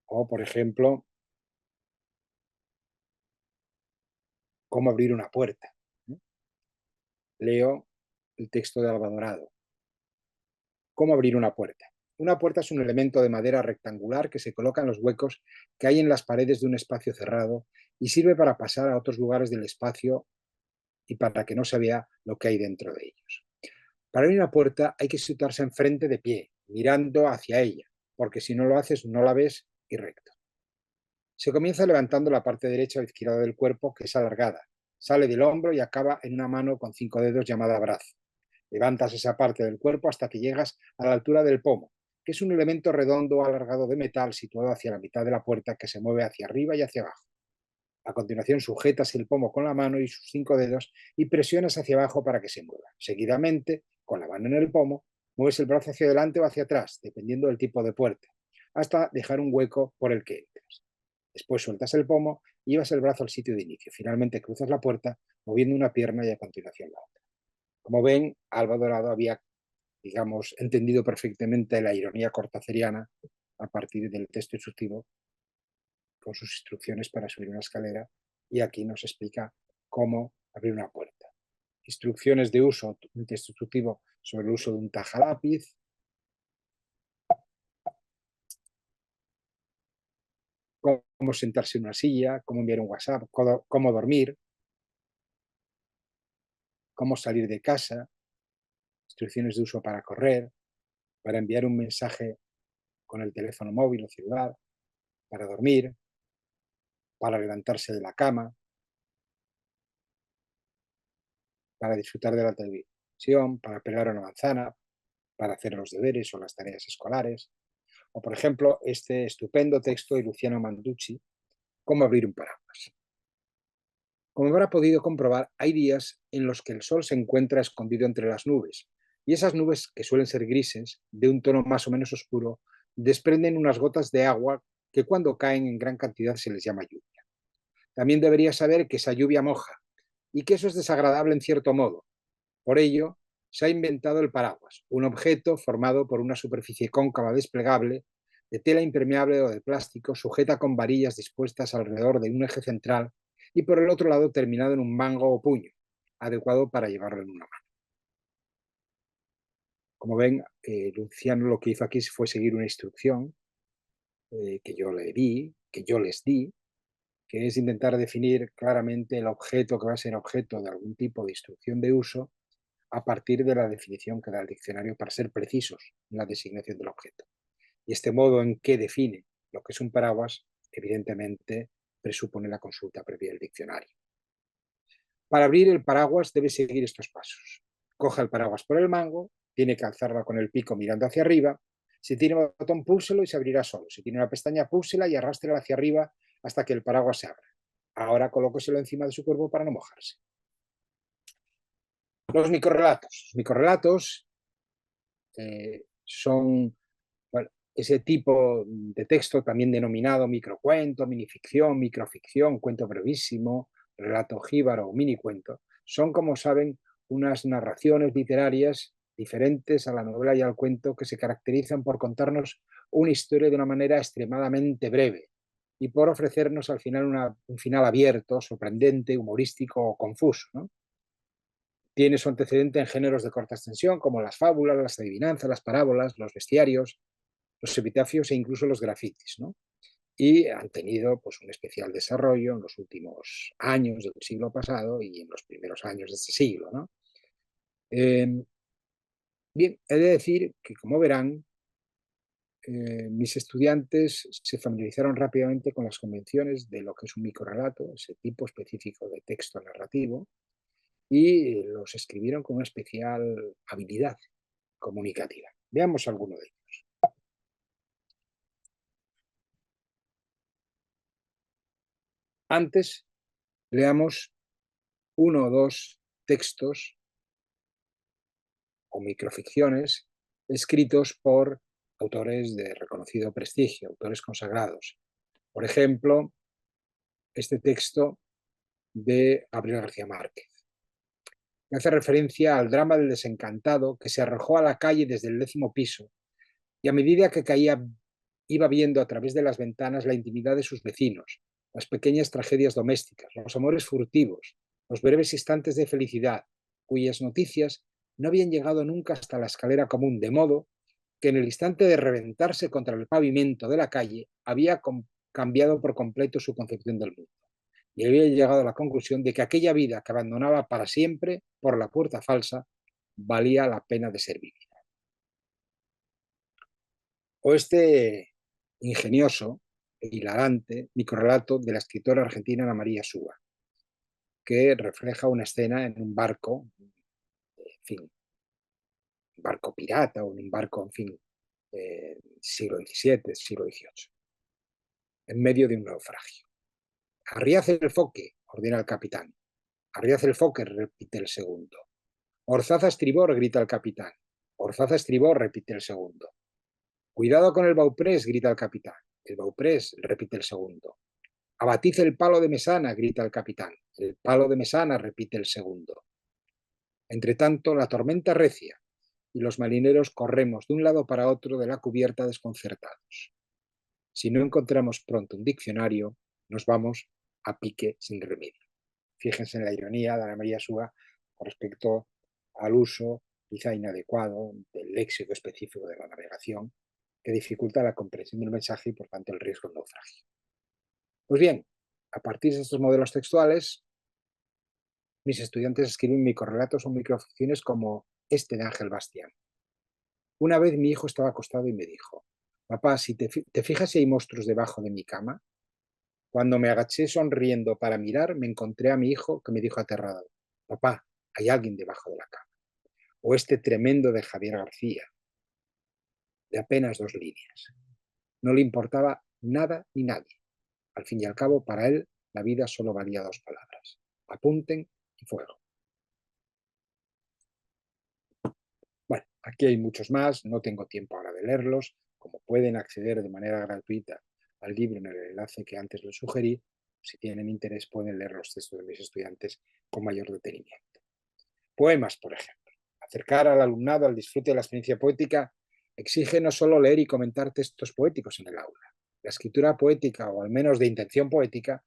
O, por ejemplo, cómo abrir una puerta. Leo el texto de Alba Dorado. ¿Cómo abrir una puerta? Una puerta es un elemento de madera rectangular que se coloca en los huecos que hay en las paredes de un espacio cerrado y sirve para pasar a otros lugares del espacio y para que no se vea lo que hay dentro de ellos. Para abrir una puerta hay que situarse enfrente de pie, mirando hacia ella, porque si no lo haces no la ves y recto. Se comienza levantando la parte derecha o izquierda del cuerpo, que es alargada. Sale del hombro y acaba en una mano con 5 dedos llamada brazo. Levantas esa parte del cuerpo hasta que llegas a la altura del pomo, que es un elemento redondo alargado de metal situado hacia la mitad de la puerta, que se mueve hacia arriba y hacia abajo. A continuación sujetas el pomo con la mano y sus 5 dedos y presionas hacia abajo para que se mueva. Seguidamente, con la mano en el pomo, mueves el brazo hacia adelante o hacia atrás, dependiendo del tipo de puerta, hasta dejar un hueco por el que entras. Después sueltas el pomo y llevas el brazo al sitio de inicio. Finalmente cruzas la puerta moviendo una pierna y a continuación la otra. Como ven, Alba Dorado había, digamos, entendido perfectamente la ironía cortázariana a partir del texto instructivo con sus instrucciones para subir una escalera, y aquí nos explica cómo abrir una puerta. Instrucciones de uso, un texto instructivo sobre el uso de un tajalápiz, cómo sentarse en una silla, cómo enviar un WhatsApp, cómo dormir, cómo salir de casa, instrucciones de uso para correr, para enviar un mensaje con el teléfono móvil o celular, para dormir, para levantarse de la cama, para disfrutar de la televisión, para pelar una manzana, para hacer los deberes o las tareas escolares. O, por ejemplo, este estupendo texto de Luciano Manducci, Cómo abrir un paraguas. Como habrá podido comprobar, hay días en los que el sol se encuentra escondido entre las nubes, y esas nubes, que suelen ser grises, de un tono más o menos oscuro, desprenden unas gotas de agua que cuando caen en gran cantidad se les llama lluvia. También deberías saber que esa lluvia moja, y que eso es desagradable en cierto modo. Por ello, se ha inventado el paraguas, un objeto formado por una superficie cóncava desplegable, de tela impermeable o de plástico, sujeta con varillas dispuestas alrededor de un eje central y por el otro lado terminado en un mango o puño, adecuado para llevarlo en una mano. Como ven, Luciano lo que hizo aquí fue seguir una instrucción que yo le di, que yo les di, que es intentar definir claramente el objeto que va a ser objeto de algún tipo de instrucción de uso a partir de la definición que da el diccionario para ser precisos en la designación del objeto. Y este modo en que define lo que es un paraguas, evidentemente, presupone la consulta previa del diccionario. Para abrir el paraguas debe seguir estos pasos. Coja el paraguas por el mango, tiene que alzarla con el pico mirando hacia arriba. Si tiene un botón, púlselo y se abrirá solo. Si tiene una pestaña, púlsela y arrástrela hacia arriba hasta que el paraguas se abra. Ahora colóqueselo encima de su cuerpo para no mojarse. Los microrrelatos. Los microrrelatos son ese tipo de texto también denominado microcuento, minificción, microficción, cuento brevísimo, relato jíbaro o minicuento. Son, como saben, unas narraciones literarias diferentes a la novela y al cuento que se caracterizan por contarnos una historia de una manera extremadamente breve y por ofrecernos al final un final abierto, sorprendente, humorístico o confuso, ¿no? Tiene su antecedente en géneros de corta extensión como las fábulas, las adivinanzas, las parábolas, los bestiarios, los epitafios e incluso los grafitis, ¿no? Y han tenido pues, un especial desarrollo en los últimos años del siglo pasado y en los primeros años de este siglo, ¿no? Bien, he de decir que, como verán, mis estudiantes se familiarizaron rápidamente con las convenciones de lo que es un microrrelato, ese tipo específico de texto narrativo, y los escribieron con una especial habilidad comunicativa. Veamos alguno de ellos. Antes, leamos uno o dos textos o microficciones escritos por autores de reconocido prestigio, autores consagrados. Por ejemplo, este texto de Gabriel García Márquez. Hace referencia al drama del desencantado que se arrojó a la calle desde el 10º piso y a medida que caía iba viendo a través de las ventanas la intimidad de sus vecinos, las pequeñas tragedias domésticas, los amores furtivos, los breves instantes de felicidad, cuyas noticias no habían llegado nunca hasta la escalera común, de modo que en el instante de reventarse contra el pavimento de la calle había cambiado por completo su concepción del mundo y había llegado a la conclusión de que aquella vida que abandonaba para siempre por la puerta falsa valía la pena de ser vivida. O este ingenioso e hilarante microrrelato de la escritora argentina Ana María Suba, que refleja una escena en un barco, en fin, un barco pirata o en un barco, en fin, siglo XVII, siglo XVIII, en medio de un naufragio. Arriad el foque, ordena el capitán. Arriad el foque, repite el segundo. Orzad a estribor, grita el capitán. Orzad a estribor, repite el segundo. Cuidado con el bauprés, grita el capitán. El bauprés, repite el segundo. Abatid el palo de mesana, grita el capitán. El palo de mesana, repite el segundo. Entre tanto, la tormenta recia y los marineros corremos de un lado para otro de la cubierta desconcertados. Si no encontramos pronto un diccionario, nos vamos a pique sin remedio. Fíjense en la ironía de Ana María Suba con respecto al uso quizá inadecuado del léxico específico de la navegación que dificulta la comprensión del mensaje y por tanto el riesgo de naufragio. Pues bien, a partir de estos modelos textuales, mis estudiantes escriben microrrelatos o microficciones como este de Ángel Bastián. Una vez mi hijo estaba acostado y me dijo: papá, si te fijas si hay monstruos debajo de mi cama. Cuando me agaché sonriendo para mirar, me encontré a mi hijo que me dijo aterrado: papá, hay alguien debajo de la cama. O este tremendo de Javier García, de apenas 2 líneas. No le importaba nada ni nadie. Al fin y al cabo, para él, la vida solo valía 2 palabras. Apunten y fuego. Bueno, aquí hay muchos más, no tengo tiempo ahora de leerlos. Como pueden acceder de manera gratuita al libro en el enlace que antes les sugerí, si tienen interés pueden leer los textos de mis estudiantes con mayor detenimiento. Poemas, por ejemplo. Acercar al alumnado al disfrute de la experiencia poética exige no solo leer y comentar textos poéticos en el aula. La escritura poética, o al menos de intención poética,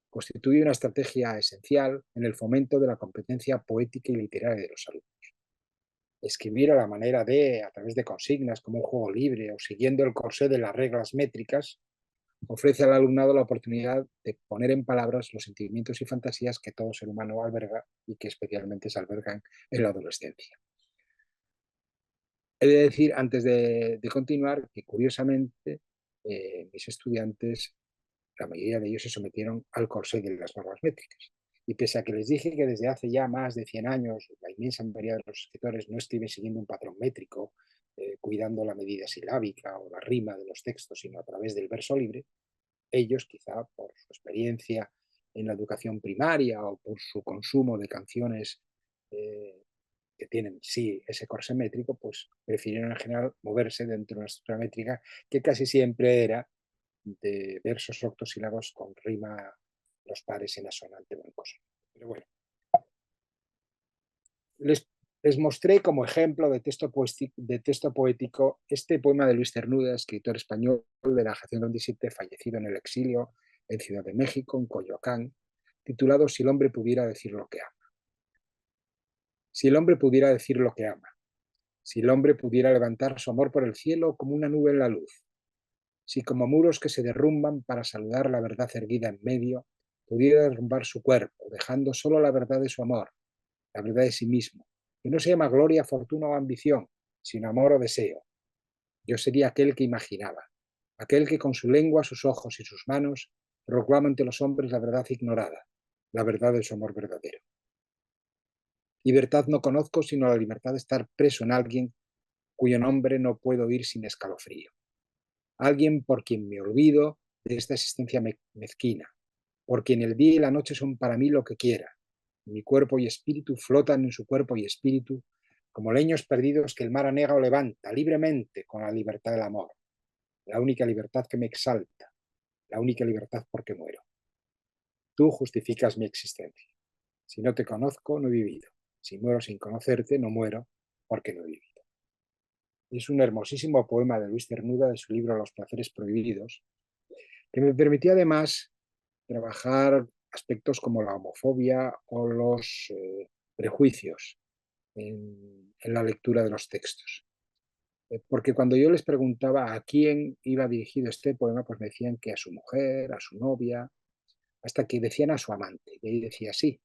constituye una estrategia esencial en el fomento de la competencia poética y literaria de los alumnos. Escribir a la manera de, a través de consignas, como un juego libre o siguiendo el corsé de las reglas métricas, ofrece al alumnado la oportunidad de poner en palabras los sentimientos y fantasías que todo ser humano alberga y que especialmente se albergan en la adolescencia. He de decir, antes de continuar, que curiosamente mis estudiantes, la mayoría de ellos se sometieron al corsé de las normas métricas. Y pese a que les dije que desde hace ya más de 100 años la inmensa mayoría de los escritores no escriben siguiendo un patrón métrico, cuidando la medida silábica o la rima de los textos, sino a través del verso libre, ellos, quizá por su experiencia en la educación primaria o por su consumo de canciones que tienen sí ese corsé métrico, pues prefirieron en general moverse dentro de una estructura métrica que casi siempre era de versos octosílabos con rima los pares en asonante o en consonante. Pero bueno, les mostré como ejemplo de texto poético este poema de Luis Cernuda, escritor español de la generación 27, fallecido en el exilio en Ciudad de México, en Coyoacán, titulado Si el hombre pudiera decir lo que ama. Si el hombre pudiera decir lo que ama, si el hombre pudiera levantar su amor por el cielo como una nube en la luz, si como muros que se derrumban para saludar la verdad erguida en medio, pudiera derrumbar su cuerpo, dejando solo la verdad de su amor, la verdad de sí mismo, que no se llama gloria, fortuna o ambición, sino amor o deseo. Yo sería aquel que imaginaba, aquel que con su lengua, sus ojos y sus manos proclama ante los hombres la verdad ignorada, la verdad de su amor verdadero. Libertad no conozco sino la libertad de estar preso en alguien cuyo nombre no puedo oír sin escalofrío. Alguien por quien me olvido de esta existencia mezquina, por quien el día y la noche son para mí lo que quiera. Mi cuerpo y espíritu flotan en su cuerpo y espíritu como leños perdidos que el mar anega o levanta libremente con la libertad del amor, la única libertad que me exalta, la única libertad porque muero. Tú justificas mi existencia. Si no te conozco, no he vivido. Si muero sin conocerte, no muero porque no he vivido. Es un hermosísimo poema de Luis Cernuda de su libro Los placeres prohibidos, que me permitió además trabajar aspectos como la homofobia o los prejuicios en la lectura de los textos. Porque cuando yo les preguntaba a quién iba dirigido este poema, pues me decían que a su mujer, a su novia, hasta que decían a su amante. Y ahí decía sí,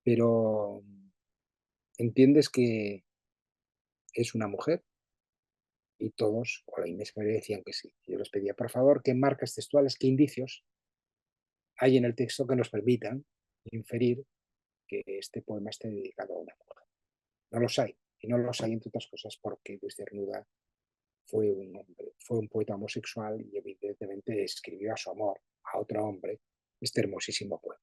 pero entiendes que es una mujer, y todos, o la inmensa mayoría, decían que sí. Yo les pedía, por favor, qué marcas textuales, qué indicios hay en el texto que nos permitan inferir que este poema esté dedicado a una mujer. No los hay, y no los hay entre otras cosas porque Luis Cernuda fue un hombre, fue un poeta homosexual y evidentemente escribió a su amor, a otro hombre, este hermosísimo poema.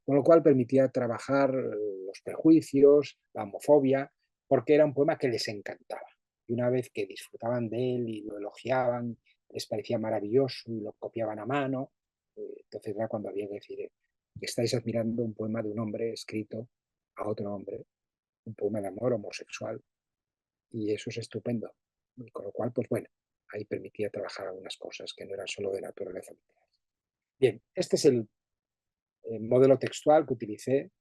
Con lo cual permitía trabajar los prejuicios, la homofobia, porque era un poema que les encantaba. Y una vez que disfrutaban de él y lo elogiaban, les parecía maravilloso y lo copiaban a mano, entonces era cuando había que decir que estáis admirando un poema de un hombre escrito a otro hombre, un poema de amor homosexual, y eso es estupendo. Y con lo cual, pues bueno, ahí permitía trabajar algunas cosas que no eran solo de naturaleza literaria. Bien, este es el modelo textual que utilicé,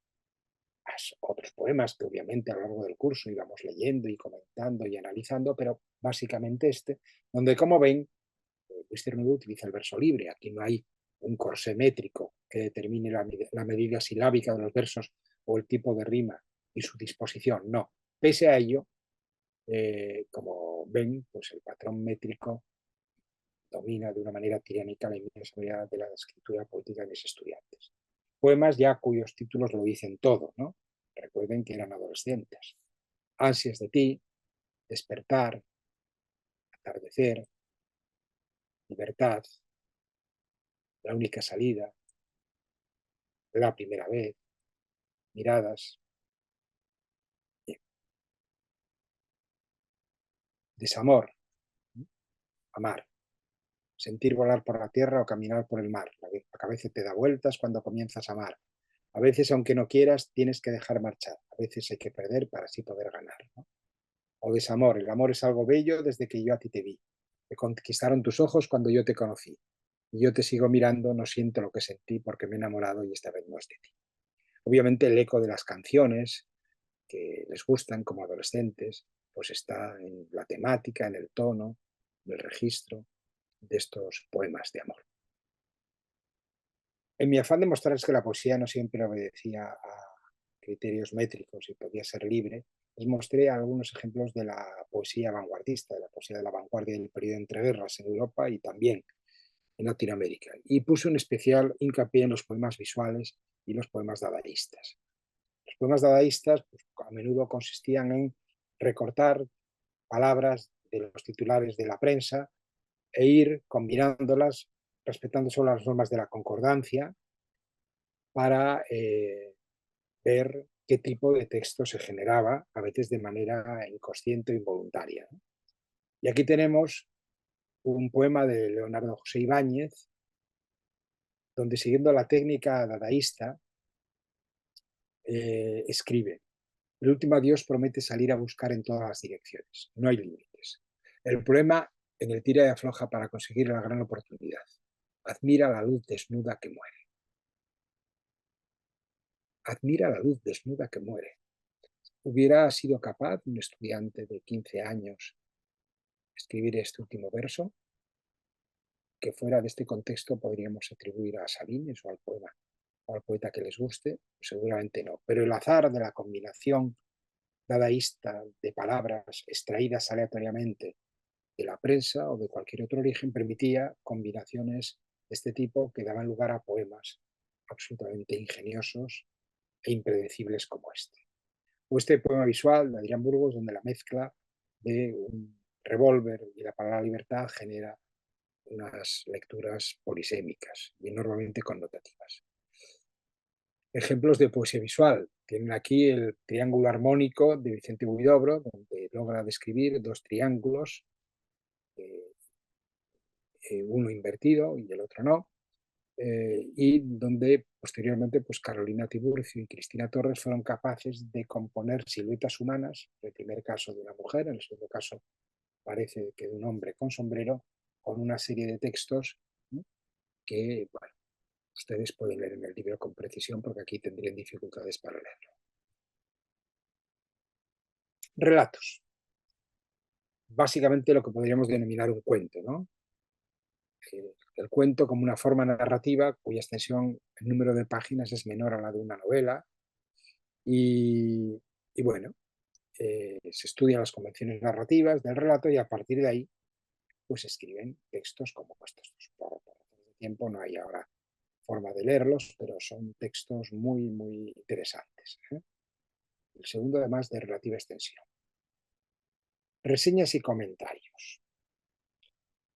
otros poemas que obviamente a lo largo del curso íbamos leyendo y comentando y analizando, pero básicamente este, donde como ven, Luis Cernuda utiliza el verso libre. Aquí no hay un corsé métrico que determine la medida silábica de los versos o el tipo de rima y su disposición, no. Pese a ello, como ven, pues el patrón métrico domina de una manera tiránica la inmensa mayoría de la escritura poética de mis estudiantes. Poemas ya cuyos títulos lo dicen todo, ¿no? recuerden que eran adolescentes. Ansias de ti, despertar, atardecer, libertad, la única salida, la primera vez, miradas, desamor, amar, sentir volar por la tierra o caminar por el mar. La cabeza te da vueltas cuando comienzas a amar. A veces, aunque no quieras, tienes que dejar marchar. A veces hay que perder para así poder ganar, ¿no? O desamor. El amor es algo bello desde que yo a ti te vi. Me conquistaron tus ojos cuando yo te conocí. Y yo te sigo mirando, no siento lo que sentí porque me he enamorado y esta vez no es de ti. Obviamente el eco de las canciones que les gustan como adolescentes, pues está en la temática, en el tono, en el registro de estos poemas de amor. En mi afán de mostrarles que la poesía no siempre obedecía a criterios métricos y podía ser libre, les mostré algunos ejemplos de la poesía vanguardista, de la poesía de la vanguardia del periodo entre guerras en Europa y también en Latinoamérica. Y puse un especial hincapié en los poemas visuales y los poemas dadaístas. Los poemas dadaístas pues, a menudo consistían en recortar palabras de los titulares de la prensa e ir combinándolas, respetando solo las normas de la concordancia, para ver qué tipo de texto se generaba, a veces de manera inconsciente o involuntaria, ¿no? Y aquí tenemos un poema de Leonardo José Ibáñez, donde siguiendo la técnica dadaísta, escribe: el último adiós promete salir a buscar en todas las direcciones, no hay límites. El problema en el tira y afloja para conseguir la gran oportunidad. Admira la luz desnuda que muere. Admira la luz desnuda que muere. ¿Hubiera sido capaz un estudiante de 15 años escribir este último verso? Que fuera de este contexto podríamos atribuir a Sabines o al poema o al poeta que les guste, seguramente no. Pero el azar de la combinación dadaísta de palabras extraídas aleatoriamente de la prensa o de cualquier otro origen permitía combinaciones de este tipo que daban lugar a poemas absolutamente ingeniosos e impredecibles como este. O este poema visual de Adrián Burgos, donde la mezcla de un revólver y la palabra libertad genera unas lecturas polisémicas y enormemente connotativas. Ejemplos de poesía visual. Tienen aquí el triángulo armónico de Vicente Huidobro, donde logra describir dos triángulos, uno invertido y el otro no, y donde posteriormente pues Carolina Tiburcio y Cristina Torres fueron capaces de componer siluetas humanas, en el primer caso de una mujer, en el segundo caso parece que de un hombre con sombrero, con una serie de textos, ¿no?, que bueno, ustedes pueden leer en el libro con precisión porque aquí tendrían dificultades para leerlo. Relatos. Básicamente lo que podríamos denominar un cuento, ¿no? El cuento como una forma narrativa cuya extensión, el número de páginas es menor a la de una novela y bueno, se estudian las convenciones narrativas del relato y a partir de ahí pues escriben textos como estos. Por razones de tiempo no hay ahora forma de leerlos, pero son textos muy, muy interesantes, ¿eh? El segundo además de relativa extensión. Reseñas y comentarios.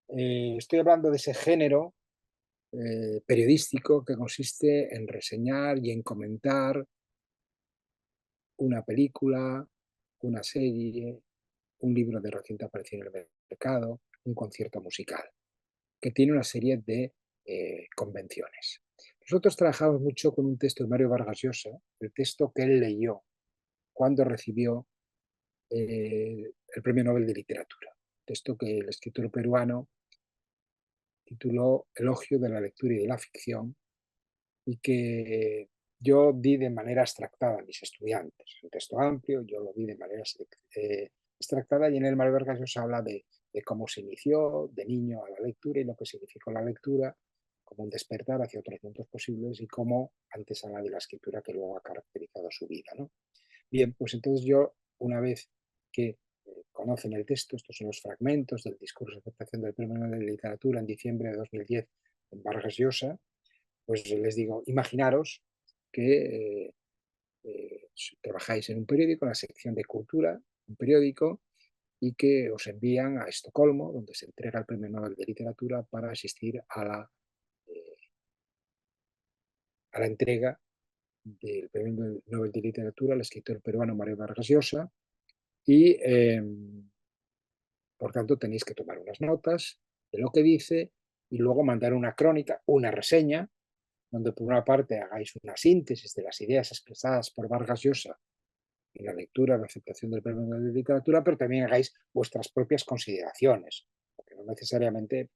Estoy hablando de ese género periodístico que consiste en reseñar y en comentar una película, una serie, un libro de reciente aparición en el mercado, un concierto musical, que tiene una serie de convenciones. Nosotros trabajamos mucho con un texto de Mario Vargas Llosa, el texto que él leyó cuando recibió el Premio Nobel de Literatura, texto que el escritor peruano tituló Elogio de la lectura y de la ficción, y que yo di de manera abstractada a mis estudiantes. Un texto amplio, yo lo di de manera abstractada y en el Mario Vargas Llosa habla de cómo se inició de niño a la lectura y lo que significó la lectura como un despertar hacia otros mundos posibles y cómo antes habla de la escritura que luego ha caracterizado su vida, ¿no? Bien, pues entonces yo, una vez que conocen el texto, estos son los fragmentos del discurso de aceptación del Premio Nobel de Literatura en diciembre de 2010 en Vargas Llosa, pues les digo, imaginaros que trabajáis en un periódico, en la sección de cultura, un periódico, y que os envían a Estocolmo, donde se entrega el Premio Nobel de Literatura, para asistir a la entrega del Premio Nobel de Literatura al escritor peruano Mario Vargas Llosa, y por tanto tenéis que tomar unas notas de lo que dice y luego mandar una crónica, una reseña, donde por una parte hagáis una síntesis de las ideas expresadas por Vargas Llosa en la lectura, la aceptación del Premio Nobel de Literatura, pero también hagáis vuestras propias consideraciones, porque no necesariamente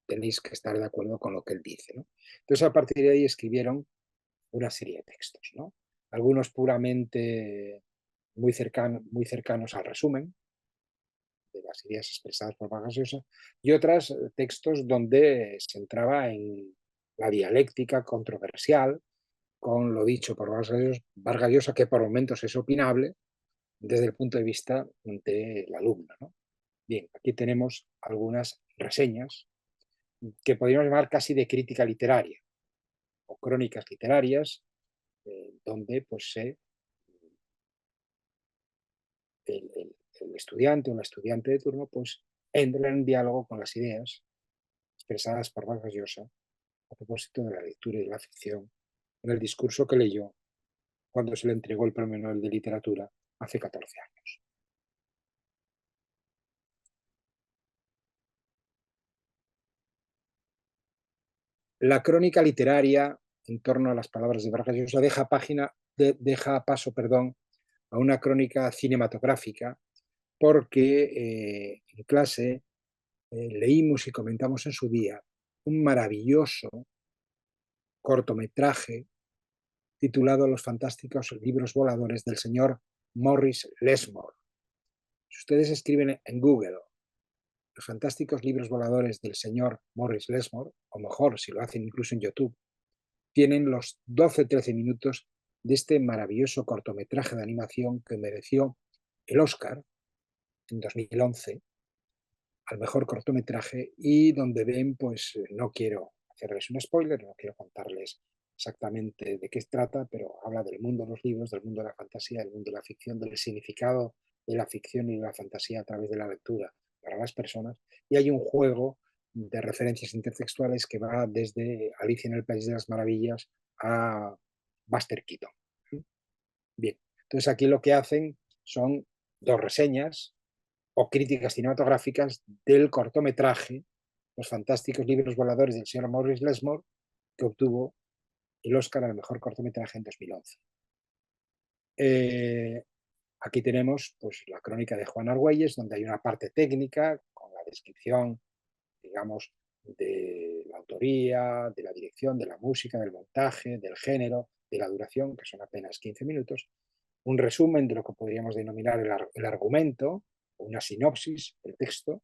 tenéis que estar de acuerdo con lo que él dice, ¿no? Entonces, a partir de ahí escribieron una serie de textos, ¿no? Algunos puramente muy cercanos al resumen de las ideas expresadas por Vargas Llosa, y otras textos donde se entraba en la dialéctica controversial con lo dicho por Vargas Llosa, que por momentos es opinable desde el punto de vista del alumno, ¿no? Bien, aquí tenemos algunas reseñas que podríamos llamar casi de crítica literaria o crónicas literarias, donde pues, el estudiante o la estudiante de turno pues, entra en diálogo con las ideas expresadas por Vargas Llosa a propósito de la lectura y de la ficción en el discurso que leyó cuando se le entregó el Premio Nobel de Literatura hace 14 años. La crónica literaria en torno a las palabras de Vargas Llosa deja paso a una crónica cinematográfica, porque en clase leímos y comentamos en su día un maravilloso cortometraje titulado Los fantásticos libros voladores del señor Morris Lesmore. Si ustedes escriben en Google Los fantásticos libros voladores del señor Morris Lesmore, o mejor, si lo hacen incluso en YouTube, tienen los 12-13 minutos de este maravilloso cortometraje de animación que mereció el Oscar en 2011 al mejor cortometraje, y donde ven, pues no quiero hacerles un spoiler, no quiero contarles exactamente de qué se trata, pero habla del mundo de los libros, del mundo de la fantasía, del mundo de la ficción, del significado de la ficción y de la fantasía a través de la lectura para las personas, y hay un juego de referencias intertextuales que va desde Alicia en el País de las Maravillas a Buster Keaton. Bien, entonces aquí lo que hacen son dos reseñas o críticas cinematográficas del cortometraje Los fantásticos libros voladores del señor Morris Lesmore, que obtuvo el Oscar al mejor cortometraje en 2011. Aquí tenemos pues, la crónica de Juan Argüelles, donde hay una parte técnica con la descripción, digamos, de la autoría, de la dirección, de la música, del montaje, del género, de la duración, que son apenas 15 minutos, un resumen de lo que podríamos denominar el argumento, una sinopsis del texto,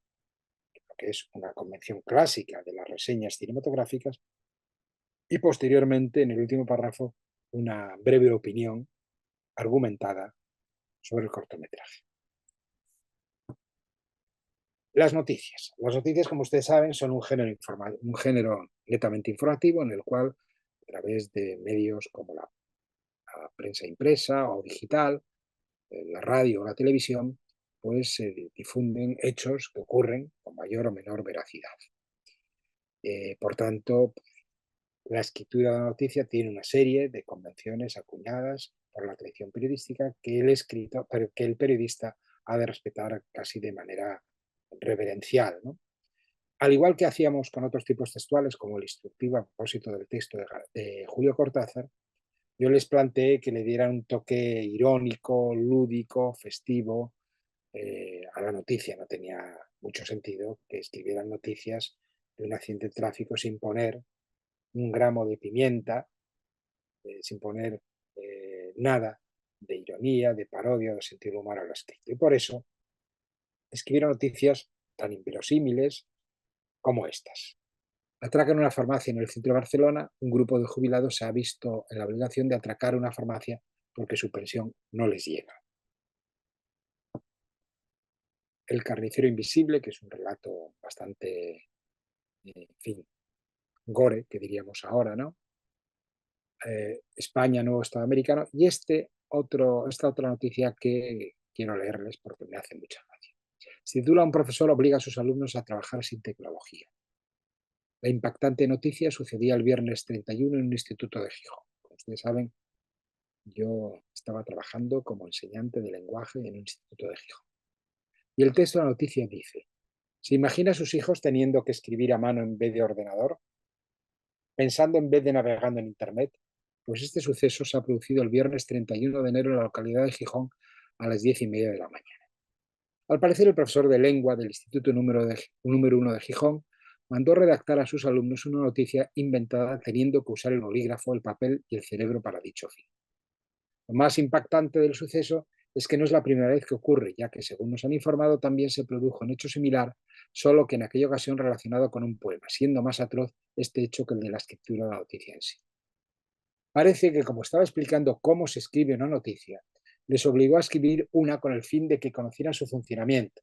que es una convención clásica de las reseñas cinematográficas, y posteriormente, en el último párrafo, una breve opinión argumentada sobre el cortometraje. Las noticias. Las noticias, como ustedes saben, son un género netamente informativo en el cual, a través de medios como la prensa impresa o digital, la radio o la televisión, pues se difunden hechos que ocurren con mayor o menor veracidad. Por tanto, la escritura de la noticia tiene una serie de convenciones acuñadas por la tradición periodística que el periodista ha de respetar casi de manera reverencial, ¿no? Al igual que hacíamos con otros tipos textuales, como el instructivo a propósito del texto de Julio Cortázar, yo les planteé que le dieran un toque irónico, lúdico, festivo a la noticia. No tenía mucho sentido que escribieran noticias de un accidente de tráfico sin poner un gramo de pimienta, sin poner nada de ironía, de parodia, de sentido humor a lo escrito. Y por eso escribieron noticias tan inverosímiles como estas. Atracan una farmacia en el centro de Barcelona. Un grupo de jubilados se ha visto en la obligación de atracar una farmacia porque su pensión no les llega. El carnicero invisible, que es un relato bastante, en fin, gore, que diríamos ahora, ¿no? España, nuevo Estado americano, y este esta otra noticia que quiero leerles porque me hace mucha gracia. Se titula: Un profesor obliga a sus alumnos a trabajar sin tecnología. La impactante noticia sucedía el viernes 31 en un instituto de Gijón. Como ustedes saben, yo estaba trabajando como enseñante de lenguaje en un instituto de Gijón. Y el texto de la noticia dice: ¿se imagina a sus hijos teniendo que escribir a mano en vez de ordenador? Pensando en vez de navegando en Internet. Pues este suceso se ha producido el viernes 31 de enero en la localidad de Gijón a las 10:30 de la mañana. Al parecer, el profesor de lengua del Instituto número 1 de Gijón mandó redactar a sus alumnos una noticia inventada teniendo que usar el bolígrafo, el papel y el cerebro para dicho fin. Lo más impactante del suceso es que no es la primera vez que ocurre, ya que, según nos han informado, también se produjo un hecho similar, solo que en aquella ocasión relacionado con un poema, siendo más atroz este hecho que el de la escritura de la noticia en sí. Parece que, como estaba explicando cómo se escribe una noticia, les obligó a escribir una con el fin de que conocieran su funcionamiento,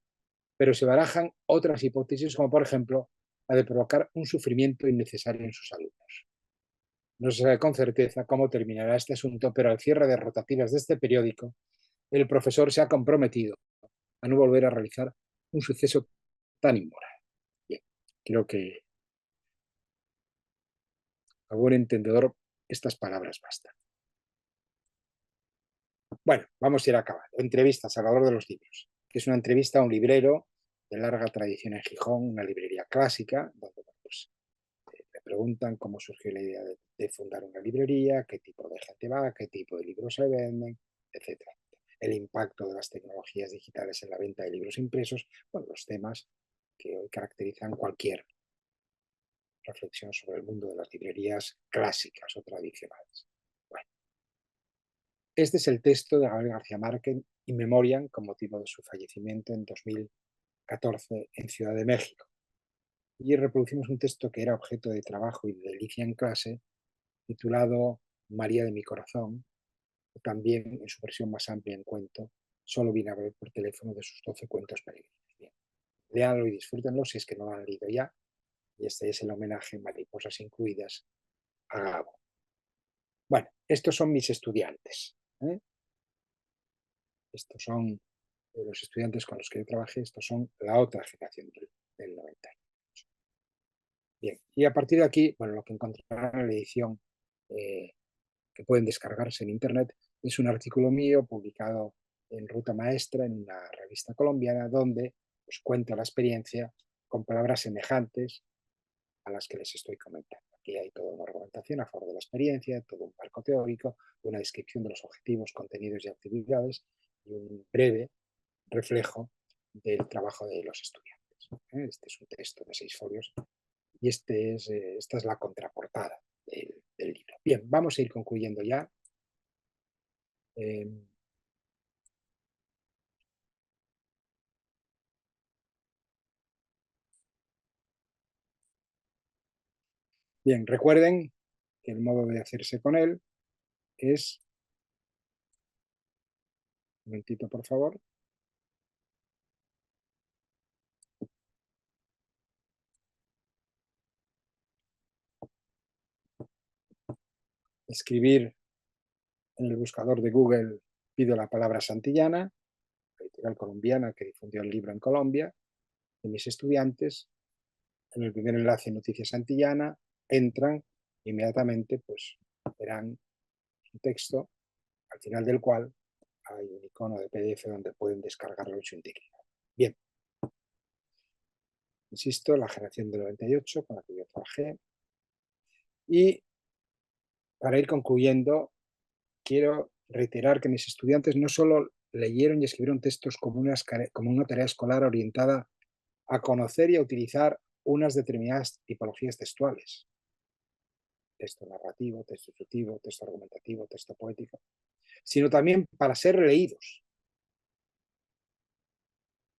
pero se barajan otras hipótesis, como por ejemplo la de provocar un sufrimiento innecesario en sus alumnos. No se sabe con certeza cómo terminará este asunto, pero al cierre de rotativas de este periódico, el profesor se ha comprometido a no volver a realizar un suceso tan inmoral. Bien, creo que a buen entendedor estas palabras bastan. Bueno, vamos a ir acabando. Entrevista a Salvador de los Libros, que es una entrevista a un librero de larga tradición en Gijón, una librería clásica, donde pues, le preguntan cómo surgió la idea de fundar una librería, qué tipo de gente va, qué tipo de libros se venden, etc. El impacto de las tecnologías digitales en la venta de libros impresos, bueno, los temas que hoy caracterizan cualquier reflexión sobre el mundo de las librerías clásicas o tradicionales. Bueno, este es el texto de Gabriel García Márquez, In Memoriam, con motivo de su fallecimiento en 2014 en Ciudad de México. Y reproducimos un texto que era objeto de trabajo y de delicia en clase, titulado María de mi corazón, o también en su versión más amplia en cuento, Solo vine a ver por teléfono, de sus 12 cuentos peregrinos. Bien, léanlo y disfrútenlo si es que no lo han leído ya. Y este es el homenaje, mariposas incluidas, a Gabo. Bueno, estos son mis estudiantes. Estos son los estudiantes con los que yo trabajé, estos son la otra generación del 98. Bien, y a partir de aquí, bueno, lo que encontrarán en la edición que pueden descargarse en Internet es un artículo mío publicado en Ruta Maestra, en una revista colombiana, donde os cuento la experiencia con palabras semejantes a las que les estoy comentando. Aquí hay toda una argumentación a favor de la experiencia, todo un marco teórico, una descripción de los objetivos, contenidos y actividades y un breve reflejo del trabajo de los estudiantes. Este es un texto de 6 folios y esta es la contraportada del libro. Bien, vamos a ir concluyendo ya. Bien, recuerden que el modo de hacerse con él es, un momentito por favor, escribir en el buscador de Google, pido la palabra Santillana, la editorial colombiana que difundió el libro en Colombia, de mis estudiantes. En el primer enlace, Noticias Santillana, entran inmediatamente, pues verán un texto al final del cual hay un icono de PDF donde pueden descargarlo en su integridad. Bien, insisto, la generación del 98 con la que yo trabajé. Y para ir concluyendo, quiero reiterar que mis estudiantes no solo leyeron y escribieron textos como una tarea escolar orientada a conocer y a utilizar unas determinadas tipologías textuales, texto narrativo, texto instructivo, texto argumentativo, texto poético, sino también para ser leídos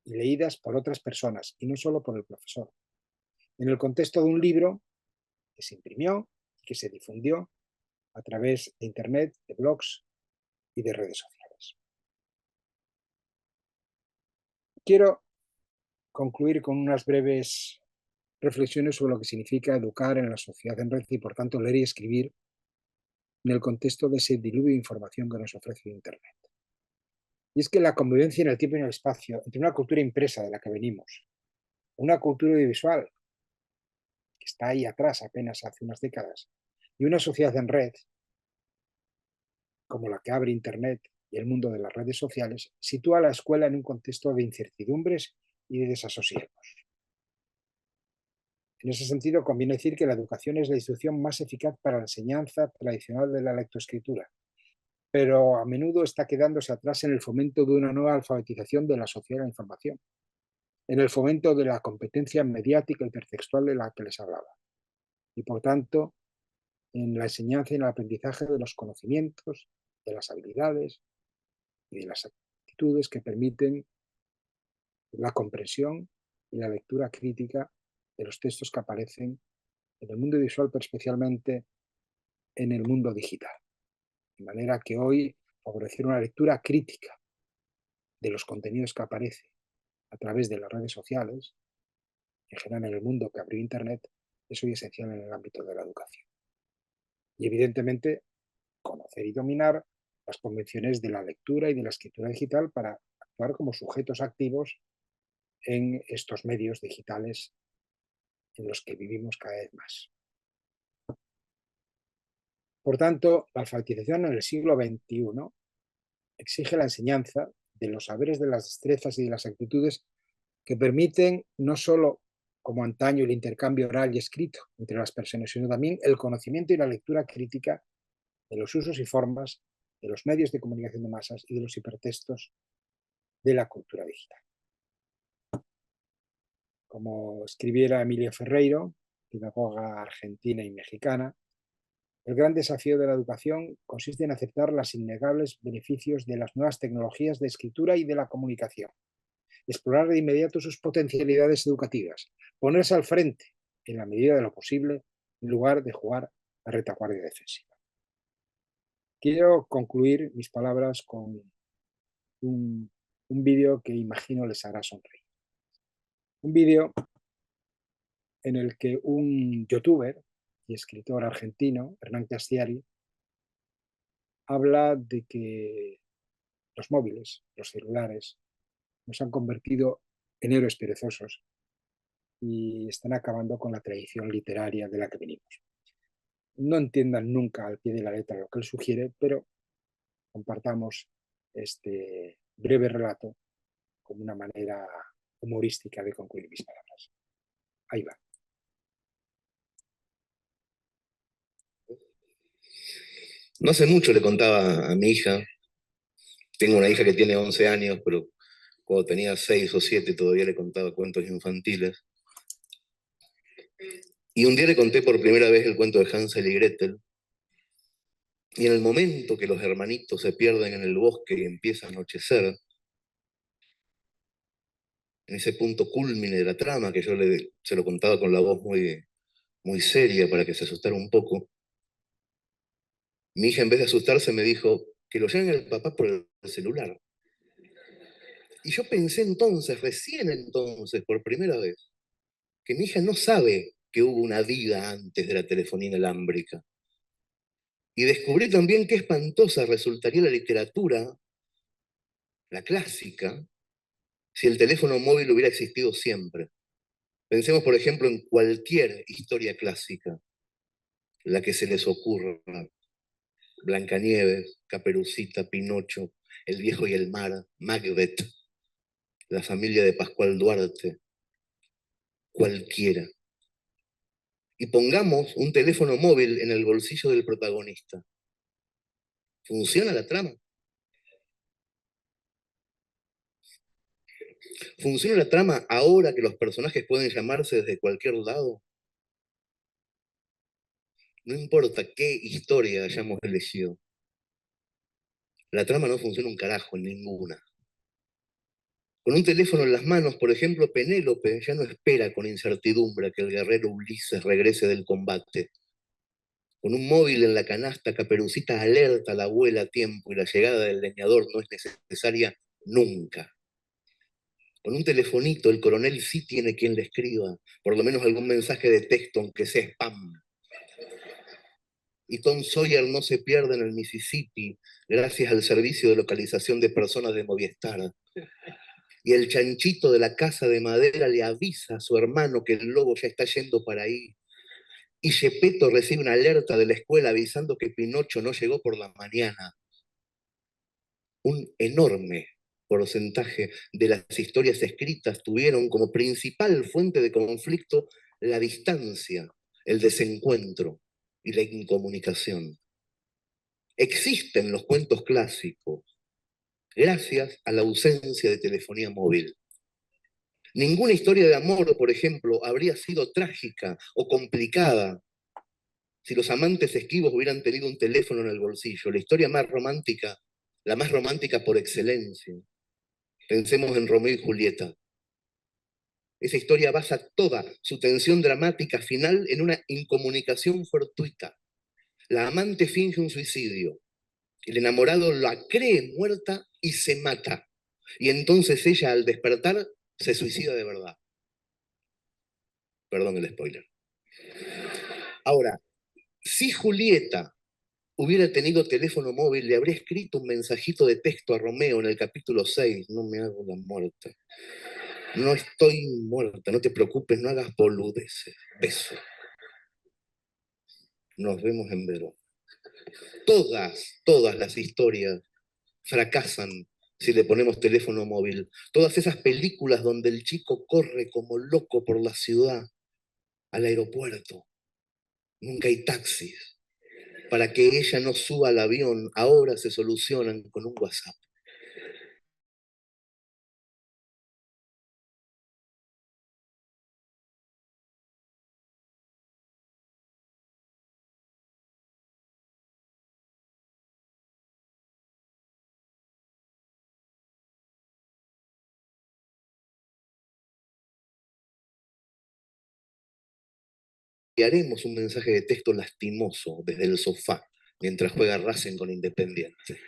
y leídas por otras personas y no solo por el profesor, en el contexto de un libro que se imprimió y que se difundió a través de Internet, de blogs y de redes sociales. Quiero concluir con unas breves reflexiones sobre lo que significa educar en la sociedad en red y, por tanto, leer y escribir en el contexto de ese diluvio de información que nos ofrece Internet. Y es que la convivencia en el tiempo y en el espacio entre una cultura impresa de la que venimos, una cultura audiovisual que está ahí atrás apenas hace unas décadas, y una sociedad en red, como la que abre Internet y el mundo de las redes sociales, sitúa a la escuela en un contexto de incertidumbres y de desasosiegos. En ese sentido, conviene decir que la educación es la instrucción más eficaz para la enseñanza tradicional de la lectoescritura, pero a menudo está quedándose atrás en el fomento de una nueva alfabetización de la sociedad de la información, en el fomento de la competencia mediática y hipertextual de la que les hablaba, y por tanto, en la enseñanza y en el aprendizaje de los conocimientos, de las habilidades y de las actitudes que permiten la comprensión y la lectura crítica de los textos que aparecen en el mundo visual, pero especialmente en el mundo digital. De manera que hoy favorecer una lectura crítica de los contenidos que aparecen a través de las redes sociales, en general en el mundo que abrió Internet, es hoy esencial en el ámbito de la educación. Y evidentemente conocer y dominar las convenciones de la lectura y de la escritura digital para actuar como sujetos activos en estos medios digitales en los que vivimos cada vez más. Por tanto, la alfabetización en el siglo XXI exige la enseñanza de los saberes, de las destrezas y de las actitudes que permiten no solo, como antaño, el intercambio oral y escrito entre las personas, sino también el conocimiento y la lectura crítica de los usos y formas de los medios de comunicación de masas y de los hipertextos de la cultura digital. Como escribiera Emilia Ferreiro, pedagoga argentina y mexicana, el gran desafío de la educación consiste en aceptar los innegables beneficios de las nuevas tecnologías de escritura y de la comunicación, explorar de inmediato sus potencialidades educativas, ponerse al frente, en la medida de lo posible, en lugar de jugar a retaguardia defensiva. Quiero concluir mis palabras con un vídeo que imagino les hará sonreír. Un vídeo en el que un youtuber y escritor argentino, Hernán Castiari, habla de que los móviles, los celulares, nos han convertido en héroes perezosos y están acabando con la tradición literaria de la que venimos. No entiendan nunca al pie de la letra lo que él sugiere, pero compartamos este breve relato como una manera humorística de concluir mis palabras. Ahí va. No hace mucho le contaba a mi hija, tengo una hija que tiene 11 años, pero cuando tenía 6 o 7 todavía le contaba cuentos infantiles. Y un día le conté por primera vez el cuento de Hansel y Gretel. Y en el momento que los hermanitos se pierden en el bosque y empieza a anochecer, en ese punto cúlmine de la trama, que yo se lo contaba con la voz muy seria para que se asustara un poco, mi hija en vez de asustarse me dijo que lo llamen al papá por el celular. Y yo pensé entonces, recién entonces, por primera vez, que mi hija no sabe que hubo una vida antes de la telefonía inalámbrica. Y descubrí también qué espantosa resultaría la literatura, la clásica, si el teléfono móvil hubiera existido siempre. Pensemos, por ejemplo, en cualquier historia clásica, la que se les ocurra. Blancanieves, Caperucita, Pinocho, El viejo y el mar, Macbeth, la familia de Pascual Duarte, cualquiera. Y pongamos un teléfono móvil en el bolsillo del protagonista. ¿Funciona la trama? ¿Funciona la trama ahora que los personajes pueden llamarse desde cualquier lado? No importa qué historia hayamos elegido. La trama no funciona un carajo en ninguna. Con un teléfono en las manos, por ejemplo, Penélope ya no espera con incertidumbre a que el guerrero Ulises regrese del combate. Con un móvil en la canasta, Caperucita alerta a la abuela a tiempo y la llegada del leñador no es necesaria nunca. Con un telefonito, el coronel sí tiene quien le escriba, por lo menos algún mensaje de texto, aunque sea spam. y Tom Sawyer no se pierde en el Mississippi gracias al servicio de localización de personas de Movistar. Y el chanchito de la casa de madera le avisa a su hermano que el lobo ya está yendo para ahí. Y Gepetto recibe una alerta de la escuela avisando que Pinocho no llegó por la mañana. Un enorme porcentaje de las historias escritas tuvieron como principal fuente de conflicto la distancia, el desencuentro y la incomunicación. Existen los cuentos clásicos gracias a la ausencia de telefonía móvil. Ninguna historia de amor, por ejemplo, habría sido trágica o complicada si los amantes esquivos hubieran tenido un teléfono en el bolsillo. La historia más romántica, la más romántica por excelencia. Pensemos en Romeo y Julieta. Esa historia basa toda su tensión dramática final en una incomunicación fortuita. La amante finge un suicidio. El enamorado la cree muerta y se mata. Y entonces ella, al despertar, se suicida de verdad. Perdón el spoiler. Ahora, si Julieta hubiera tenido teléfono móvil, le habría escrito un mensajito de texto a Romeo en el capítulo 6. No me hago la muerta. No estoy muerta, no te preocupes, no hagas boludeces. Beso. Nos vemos en Verón. Todas las historias fracasan si le ponemos teléfono móvil. Todas esas películas donde el chico corre como loco por la ciudad al aeropuerto. Nunca hay taxis. Para que ella no suba al avión, ahora se solucionan con un WhatsApp. Y haremos un mensaje de texto lastimoso desde el sofá mientras juega Racing con Independiente.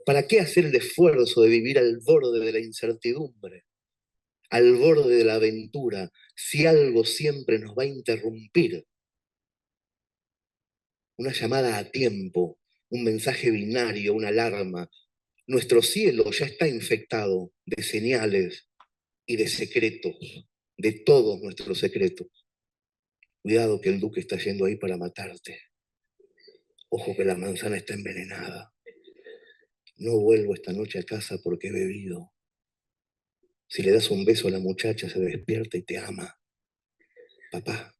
¿Para qué hacer el esfuerzo de vivir al borde de la incertidumbre, al borde de la aventura, si algo siempre nos va a interrumpir? Una llamada a tiempo, un mensaje binario, una alarma. Nuestro cielo ya está infectado de señales y de secretos, de todos nuestros secretos. Cuidado que el duque está yendo ahí para matarte. Ojo que la manzana está envenenada. No vuelvo esta noche a casa porque he bebido. Si le das un beso a la muchacha, se despierta y te ama. Papá,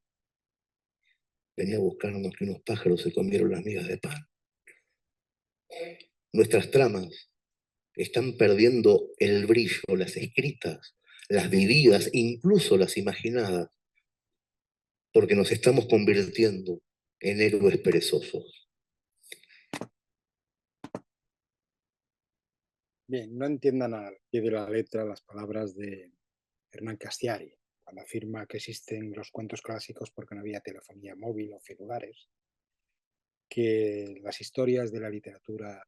venía a buscarnos que unos pájaros se comieron las migas de pan. Nuestras tramas están perdiendo el brillo, las escritas, las vividas, incluso las imaginadas, porque nos estamos convirtiendo en héroes perezosos. Bien, no entiendan al pie de la letra las palabras de Hernán Castiari, cuando afirma que existen los cuentos clásicos porque no había telefonía móvil o celulares, que las historias de la literatura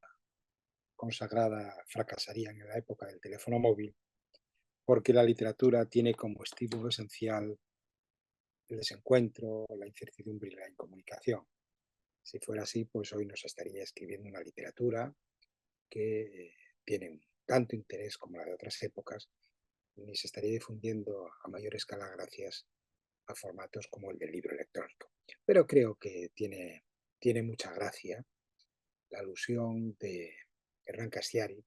consagrada fracasarían en la época del teléfono móvil, porque la literatura tiene como estímulo esencial el desencuentro, la incertidumbre y la incomunicación. Si fuera así, pues hoy nos estaría escribiendo una literatura que tiene tanto interés como la de otras épocas, ni se estaría difundiendo a mayor escala gracias a formatos como el del libro electrónico. Pero creo que tiene mucha gracia la alusión de Hernán Castiari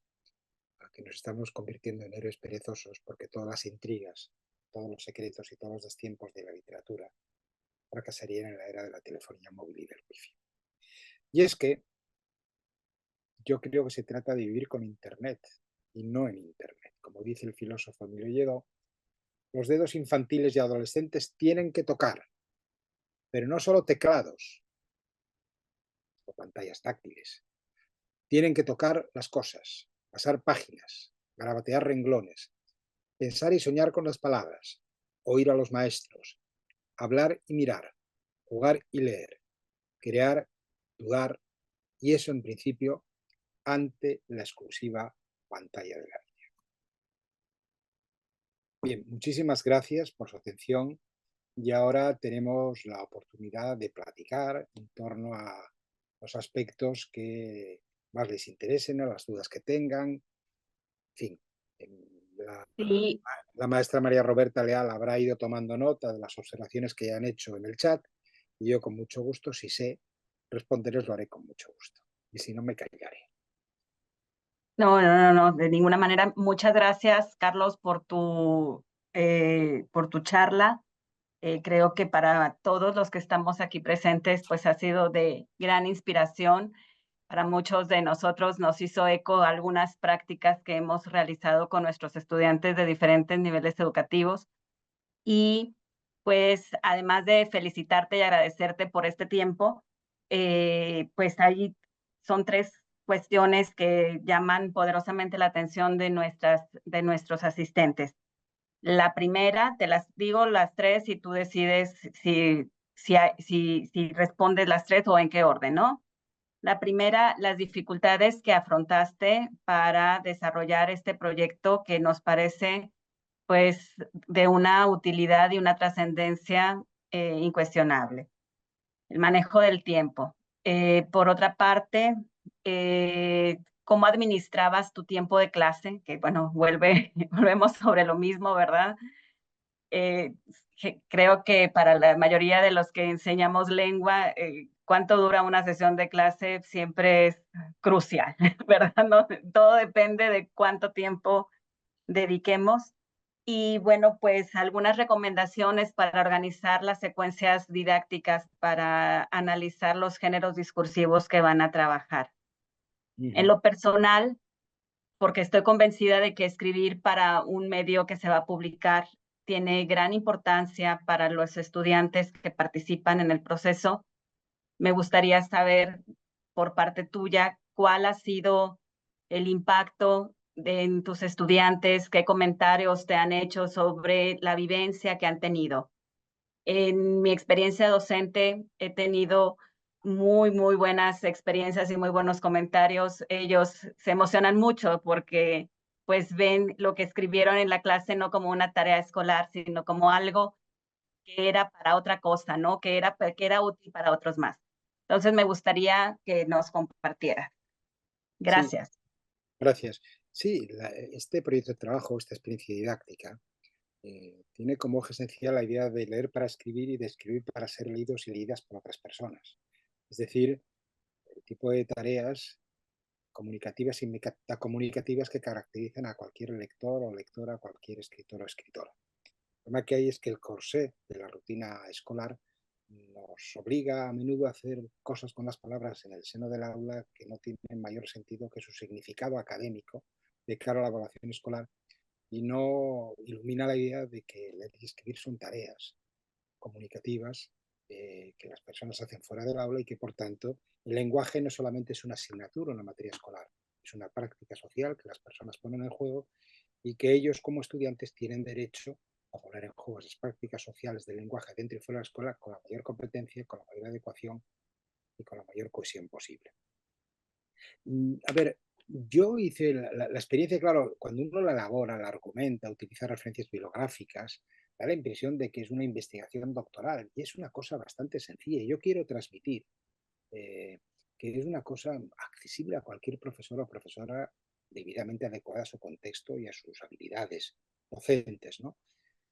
a que nos estamos convirtiendo en héroes perezosos porque todas las intrigas, todos los secretos y todos los destiempos de la literatura fracasarían en la era de la telefonía móvil y del wifi. Y es que yo creo que se trata de vivir con Internet y no en Internet. Como dice el filósofo Emilio Lledó, los dedos infantiles y adolescentes tienen que tocar, pero no solo teclados o pantallas táctiles. Tienen que tocar las cosas, pasar páginas, garabatear renglones, pensar y soñar con las palabras, oír a los maestros, hablar y mirar, jugar y leer, crear, dudar, y eso en principio ante la exclusiva pantalla de la vida. Bien, muchísimas gracias por su atención y ahora tenemos la oportunidad de platicar en torno a los aspectos que más les interesen, a las dudas que tengan. En fin, la, Sí, la maestra María Roberta Leal habrá ido tomando nota de las observaciones que han hecho en el chat y yo con mucho gusto, si sé responderles, lo haré con mucho gusto. Y si no, me callaré. no, no, no, no, de ninguna manera. Muchas gracias, Carlos, por tu charla. Creo que para todos los que estamos aquí presentes, pues ha sido de gran inspiración. Para muchos de nosotros nos hizo eco algunas prácticas que hemos realizado con nuestros estudiantes de diferentes niveles educativos. Y pues además de felicitarte y agradecerte por este tiempo, pues ahí son tres cuestiones que llaman poderosamente la atención de nuestros asistentes. La primera, te las digo las tres y tú decides si respondes las tres o en qué orden, ¿no? La primera, las dificultades que afrontaste para desarrollar este proyecto que nos parece pues de una utilidad y una trascendencia incuestionable. El manejo del tiempo. Por otra parte, ¿cómo administrabas tu tiempo de clase? Que bueno, volvemos sobre lo mismo, ¿verdad? Eh, Creo que para la mayoría de los que enseñamos lengua, cuánto dura una sesión de clase siempre es crucial, ¿verdad? No, todo depende de cuánto tiempo dediquemos. Y bueno, pues algunas recomendaciones para organizar las secuencias didácticas para analizar los géneros discursivos que van a trabajar. En lo personal, porque estoy convencida de que escribir para un medio que se va a publicar tiene gran importancia para los estudiantes que participan en el proceso. Me gustaría saber por parte tuya cuál ha sido el impacto en tus estudiantes, qué comentarios te han hecho sobre la vivencia que han tenido. En mi experiencia docente he tenido muy buenas experiencias y muy buenos comentarios. Ellos se emocionan mucho porque pues ven lo que escribieron en la clase no como una tarea escolar, sino como algo que era para otra cosa, ¿no? Que era útil para otros más. Entonces me gustaría que nos compartiera. Sí, Gracias. gracias. Sí, este proyecto de trabajo, esta experiencia didáctica, tiene como eje esencial la idea de leer para escribir y de escribir para ser leídos y leídas por otras personas. Es decir, el tipo de tareas comunicativas y metacomunicativas que caracterizan a cualquier lector o lectora, cualquier escritor o escritora. El problema que hay es que el corsé de la rutina escolar nos obliga a menudo a hacer cosas con las palabras en el seno del aula que no tienen mayor sentido que su significado académico de cara a la evaluación escolar y no ilumina la idea de que leer y escribir son tareas comunicativas que las personas hacen fuera del aula y que, por tanto, el lenguaje no solamente es una asignatura, una materia escolar, es una práctica social que las personas ponen en juego y que ellos como estudiantes tienen derecho a poner en juego esas prácticas sociales del lenguaje dentro y fuera de la escuela con la mayor competencia, con la mayor adecuación y con la mayor cohesión posible. A ver, yo hice la experiencia, claro, cuando uno la elabora, la argumenta, utiliza referencias bibliográficas, da la impresión de que es una investigación doctoral y es una cosa bastante sencilla. Yo quiero transmitir eh, que es una cosa accesible a cualquier profesor o profesora debidamente adecuada a su contexto y a sus habilidades docentes, ¿no?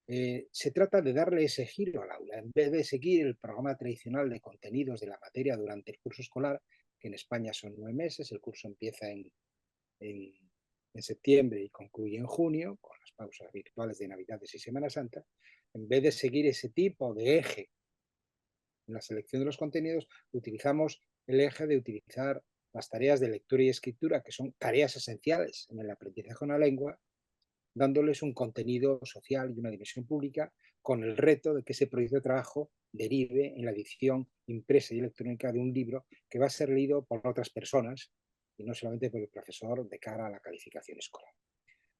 Se trata de darle ese giro al aula. En vez de seguir el programa tradicional de contenidos de la materia durante el curso escolar, que en España son 9 meses, el curso empieza en, en septiembre y concluye en junio, con las pausas habituales de Navidades y Semana Santa, en vez de seguir ese tipo de eje en la selección de los contenidos, utilizamos el eje de utilizar las tareas de lectura y escritura, que son tareas esenciales en el aprendizaje de una lengua, dándoles un contenido social y una dimensión pública, con el reto de que ese proyecto de trabajo derive en la edición impresa y electrónica de un libro que va a ser leído por otras personas y no solamente por el profesor de cara a la calificación escolar.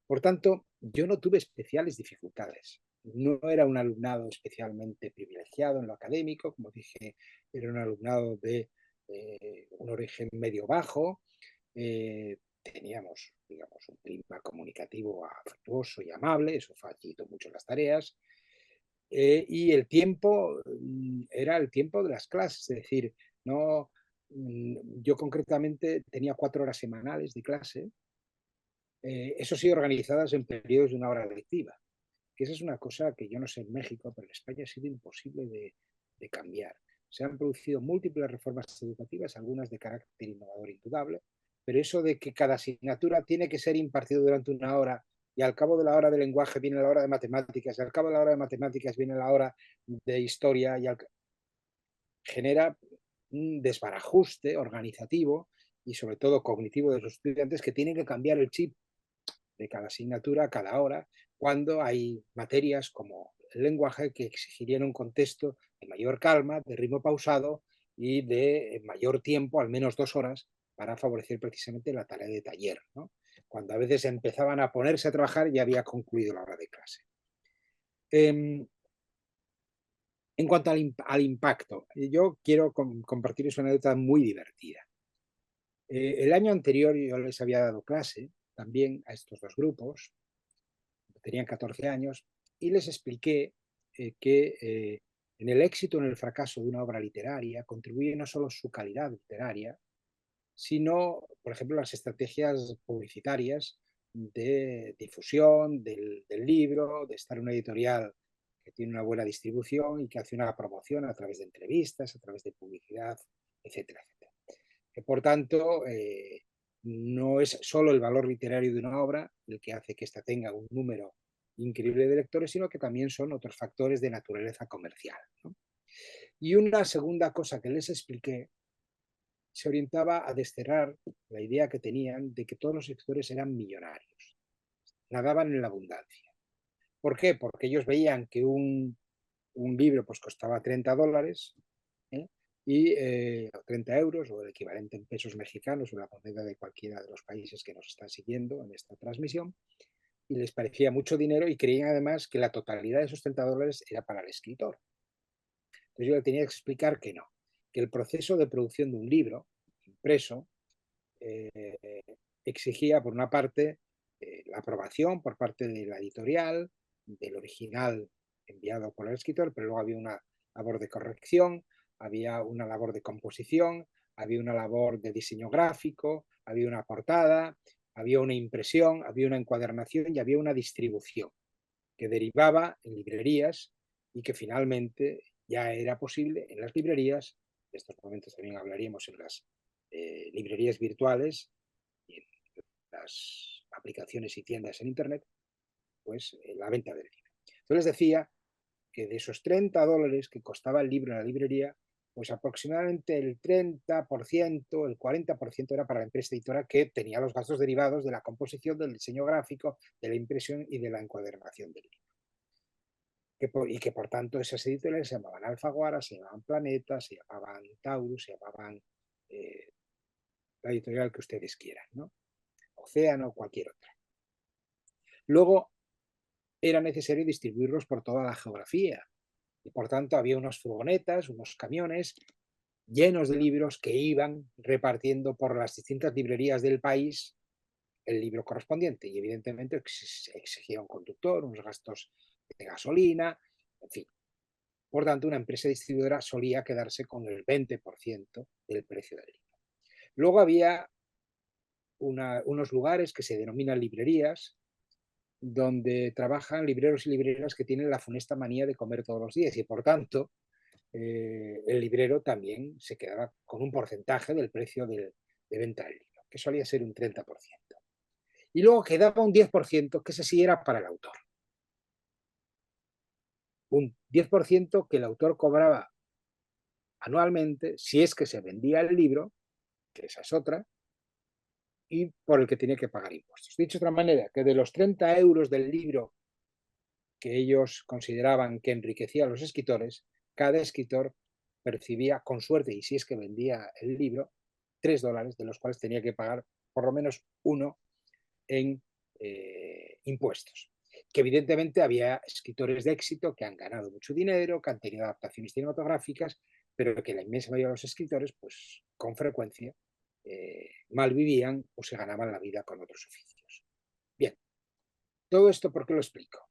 Por tanto, yo no tuve especiales dificultades. No era un alumnado especialmente privilegiado en lo académico, como dije, era un alumnado de un origen medio-bajo. Teníamos, digamos, un clima comunicativo afectuoso y amable, eso facilitó mucho las tareas. y el tiempo era el tiempo de las clases, es decir, no, yo concretamente tenía 4 horas semanales de clase, eso sí organizadas en periodos de 1 hora lectiva, que esa es una cosa que yo no sé en México, pero en España ha sido imposible de cambiar. Se han producido múltiples reformas educativas, algunas de carácter innovador indudable, pero eso de que cada asignatura tiene que ser impartido durante 1 hora y al cabo de la hora de lenguaje viene la hora de matemáticas y al cabo de la hora de matemáticas viene la hora de historia y genera un desbarajuste organizativo y sobre todo cognitivo de los estudiantes que tienen que cambiar el chip de cada asignatura a cada hora, cuando hay materias como el lenguaje que exigirían un contexto de mayor calma, de ritmo pausado y de mayor tiempo, al menos 2 horas, para favorecer precisamente la tarea de taller, ¿no? Cuando a veces empezaban a ponerse a trabajar ya había concluido la hora de clase. En cuanto al impacto, yo quiero compartirles una anécdota muy divertida. El año anterior yo les había dado clase también a estos 2 grupos, tenían 14 años, y les expliqué que en el éxito o en el fracaso de una obra literaria contribuye no solo su calidad literaria, sino, por ejemplo, las estrategias publicitarias de difusión del libro, de estar en una editorial que tiene una buena distribución y que hace una promoción a través de entrevistas, a través de publicidad, etcétera, etcétera. Que, por tanto, no es solo el valor literario de una obra el que hace que ésta tenga un número increíble de lectores, sino que también son otros factores de naturaleza comercial, ¿no? Y una segunda cosa que les expliqué se orientaba a desterrar la idea que tenían de que todos los lectores eran millonarios, nadaban en la abundancia. ¿Por qué? Porque ellos veían que un libro pues costaba $30, ¿eh? Y 30 euros o el equivalente en pesos mexicanos o la moneda de cualquiera de los países que nos están siguiendo en esta transmisión, y les parecía mucho dinero y creían además que la totalidad de esos $30 era para el escritor. Entonces yo le tenía que explicar que no, que el proceso de producción de un libro impreso exigía, por una parte, la aprobación por parte de la editorial, del original enviado por el escritor, pero luego había una labor de corrección, había una labor de composición, había una labor de diseño gráfico, había una portada, había una impresión, había una encuadernación y había una distribución que derivaba en librerías y que finalmente ya era posible en las librerías. En estos momentos también hablaríamos en las librerías virtuales y en las aplicaciones y tiendas en Internet, pues la venta del libro. Entonces les decía que de esos $30 que costaba el libro en la librería, pues aproximadamente el 30%, el 40% era para la empresa editora que tenía los gastos derivados de la composición, del diseño gráfico, de la impresión y de la encuadernación del libro. Y que por tanto esas editoriales se llamaban Alfaguara, se llamaban Planeta, se llamaban Taurus, se llamaban la editorial que ustedes quieran, ¿no? Océano o cualquier otra. Luego era necesario distribuirlos por toda la geografía y por tanto había unas furgonetas, unos camiones llenos de libros que iban repartiendo por las distintas librerías del país el libro correspondiente y evidentemente exigía un conductor, unos gastos de gasolina, en fin. Por tanto, una empresa distribuidora solía quedarse con el 20% del precio del libro. Luego había unos lugares que se denominan librerías, donde trabajan libreros y libreras que tienen la funesta manía de comer todos los días y por tanto el librero también se quedaba con un porcentaje del precio de venta del libro, que solía ser un 30%. Y luego quedaba un 10% que ese sí era para el autor. Un 10% que el autor cobraba anualmente si es que se vendía el libro, que esa es otra, y por el que tenía que pagar impuestos. Dicho de otra manera, que de los 30 euros del libro que ellos consideraban que enriquecía a los escritores, cada escritor percibía, con suerte, y si es que vendía el libro, $3, de los cuales tenía que pagar por lo menos uno en impuestos. Que evidentemente había escritores de éxito que han ganado mucho dinero, que han tenido adaptaciones cinematográficas, pero que la inmensa mayoría de los escritores, pues con frecuencia, mal vivían o se ganaban la vida con otros oficios. Bien, todo esto ¿por qué lo explico?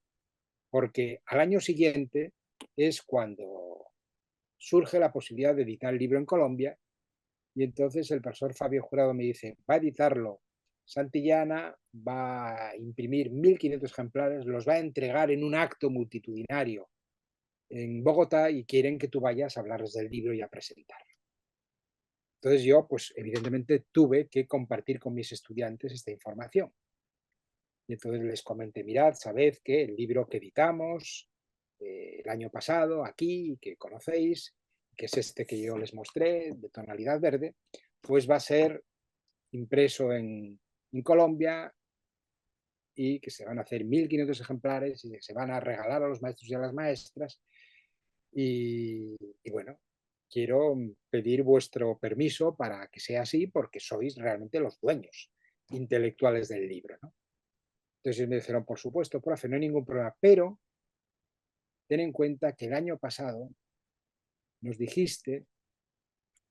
Porque al año siguiente es cuando surge la posibilidad de editar el libro en Colombia, y entonces el profesor Fabio Jurado me dice, va a editarlo Santillana, va a imprimir 1.500 ejemplares, los va a entregar en un acto multitudinario en Bogotá y quieren que tú vayas a hablarles del libro y a presentarlo. Entonces yo, pues evidentemente tuve que compartir con mis estudiantes esta información. Y entonces les comenté, mirad, sabed que el libro que editamos el año pasado aquí, que conocéis, que es este que yo les mostré, de tonalidad verde, pues va a ser impreso en Colombia y que se van a hacer 1.500 ejemplares y que se van a regalar a los maestros y a las maestras. Y bueno, quiero pedir vuestro permiso para que sea así porque sois realmente los dueños intelectuales del libro, ¿no? Entonces me dijeron, por supuesto, profe, no hay ningún problema, pero ten en cuenta que el año pasado nos dijiste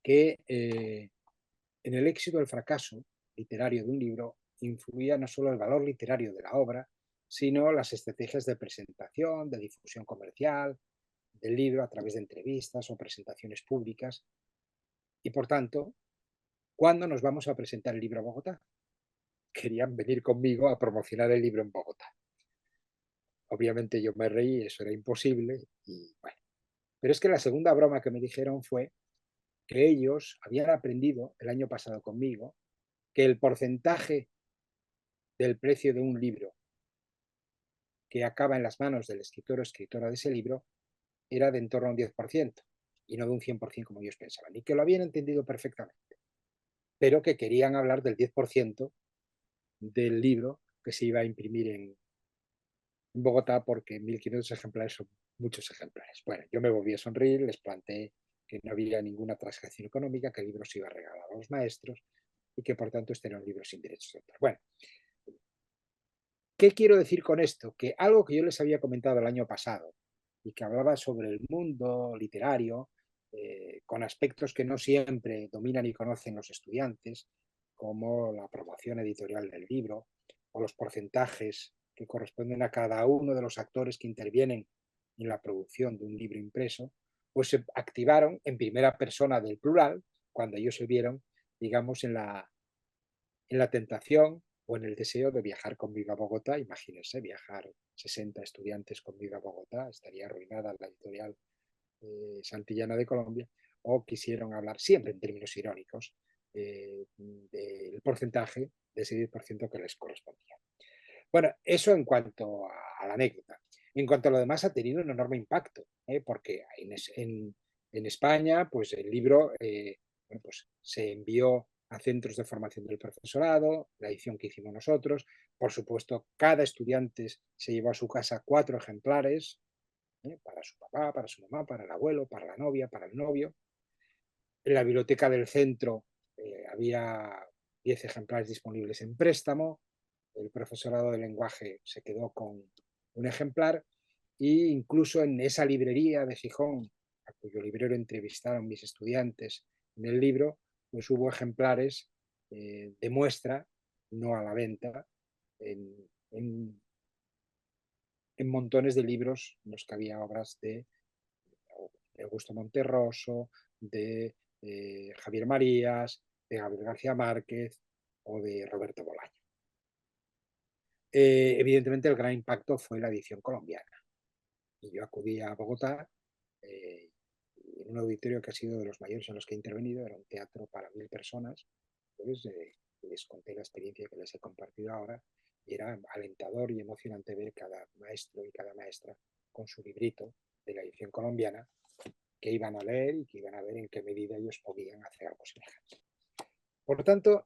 que en el éxito o el fracaso literario de un libro influía no solo el valor literario de la obra, sino las estrategias de presentación, de difusión comercial del libro a través de entrevistas o presentaciones públicas. Y por tanto, ¿cuándo nos vamos a presentar el libro a Bogotá? Querían venir conmigo a promocionar el libro en Bogotá. Obviamente yo me reí, eso era imposible y bueno. Pero es que la segunda broma que me dijeron fue que ellos habían aprendido el año pasado conmigo que el porcentaje del precio de un libro que acaba en las manos del escritor o escritora de ese libro era de en torno a un 10% y no de un 100% como ellos pensaban, y que lo habían entendido perfectamente, pero que querían hablar del 10% del libro que se iba a imprimir en Bogotá porque 1.500 ejemplares son muchos ejemplares. Bueno, yo me volví a sonreír, les planteé que no había ninguna transacción económica, que el libro se iba a regalar a los maestros y que por tanto este era un libro sin derechos de autor. Bueno, ¿qué quiero decir con esto? Que algo que yo les había comentado el año pasado y que hablaba sobre el mundo literario, con aspectos que no siempre dominan y conocen los estudiantes, como la promoción editorial del libro o los porcentajes que corresponden a cada uno de los actores que intervienen en la producción de un libro impreso, pues se activaron en primera persona del plural cuando ellos se vieron, digamos, en la tentación o en el deseo de viajar conmigo a Bogotá. Imagínense, viajar 60 estudiantes conmigo a Bogotá, estaría arruinada la editorial Santillana de Colombia, o quisieron hablar siempre en términos irónicos del porcentaje, de ese 10% que les correspondía. Bueno, eso en cuanto a la anécdota. En cuanto a lo demás, ha tenido un enorme impacto, porque en España, pues el libro bueno, pues, se envió a centros de formación del profesorado, la edición que hicimos nosotros. Por supuesto, cada estudiante se llevó a su casa 4 ejemplares, para su papá, para su mamá, para el abuelo, para la novia, para el novio. En la biblioteca del centro había 10 ejemplares disponibles en préstamo. El profesorado de lenguaje se quedó con un ejemplar e incluso en esa librería de Gijón, a cuyo librero entrevistaron mis estudiantes en el libro, pues hubo ejemplares de muestra, no a la venta, en, en, en montones de libros en los que había obras de Augusto Monterroso, de Javier Marías, de Gabriel García Márquez o de Roberto Bolaño. Evidentemente el gran impacto fue la edición colombiana. Y yo acudí a Bogotá en un auditorio que ha sido de los mayores en los que he intervenido, era un teatro para 1.000 personas. Entonces les conté la experiencia que les he compartido ahora y era alentador y emocionante ver cada maestro y cada maestra con su librito de la edición colombiana que iban a leer y que iban a ver en qué medida ellos podían hacer algo semejante. Por lo tanto,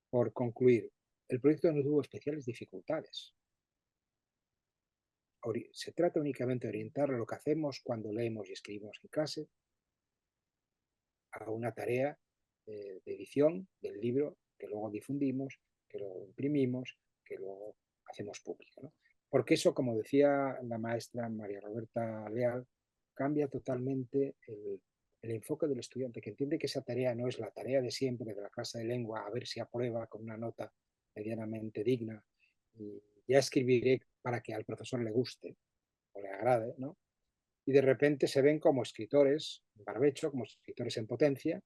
por concluir, el proyecto no tuvo especiales dificultades. Se trata únicamente de orientar lo que hacemos cuando leemos y escribimos en clase a una tarea de edición del libro que luego difundimos, que luego imprimimos, que luego hacemos público, ¿no? Porque eso, como decía la maestra María Roberta Leal, cambia totalmente el enfoque del estudiante, que entiende que esa tarea no es la tarea de siempre de la clase de lengua, a ver si aprueba con una nota medianamente digna y ya escribiré para que al profesor le guste o le agrade, ¿no? y de repente se ven como escritores en barbecho, como escritores en potencia,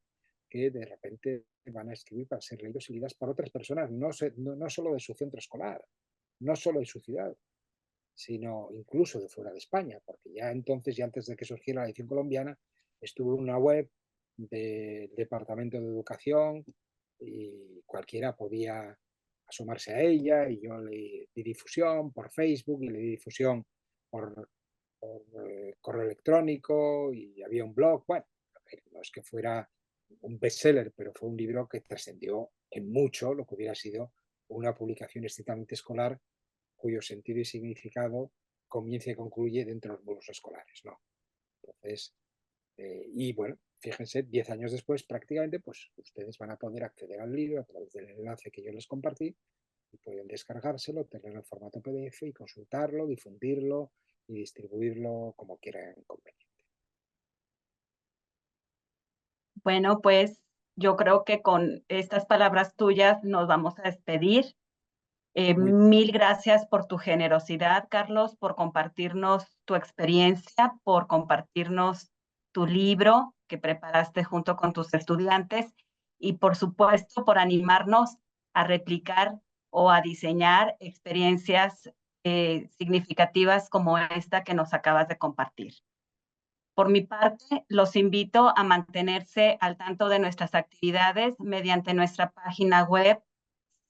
que de repente van a escribir para ser leídos y leídas por otras personas, no solo de su centro escolar, no solo de su ciudad, sino incluso de fuera de España, porque ya entonces, ya antes de que surgiera la edición colombiana, estuvo en una web del Departamento de Educación y cualquiera podía asomarse a ella, y yo le di difusión por Facebook y le di difusión por correo electrónico, y había un blog. Bueno, no es que fuera un bestseller, pero fue un libro que trascendió en mucho lo que hubiera sido una publicación estrictamente escolar, cuyo sentido y significado comienza y concluye dentro de los muros escolares, ¿no? Entonces, y bueno, fíjense, 10 años después prácticamente, pues ustedes van a poder acceder al libro a través del enlace que yo les compartí, y pueden descargárselo, tenerlo en formato PDF y consultarlo, difundirlo y distribuirlo como quieran conveniente. Bueno, pues yo creo que con estas palabras tuyas nos vamos a despedir. Mil gracias por tu generosidad, Carlos, por compartirnos tu experiencia, por compartirnos tu libro que preparaste junto con tus estudiantes, y por supuesto por animarnos a replicar o a diseñar experiencias significativas como esta que nos acabas de compartir. Por mi parte, los invito a mantenerse al tanto de nuestras actividades mediante nuestra página web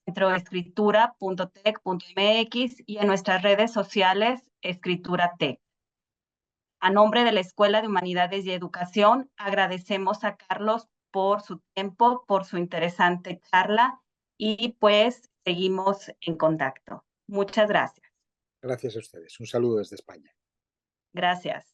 centroescritura.tec.mx y en nuestras redes sociales Escritura Tec. A nombre de la Escuela de Humanidades y Educación, agradecemos a Carlos por su tiempo, por su interesante charla, y pues seguimos en contacto. Muchas gracias. Gracias a ustedes. Un saludo desde España. Gracias.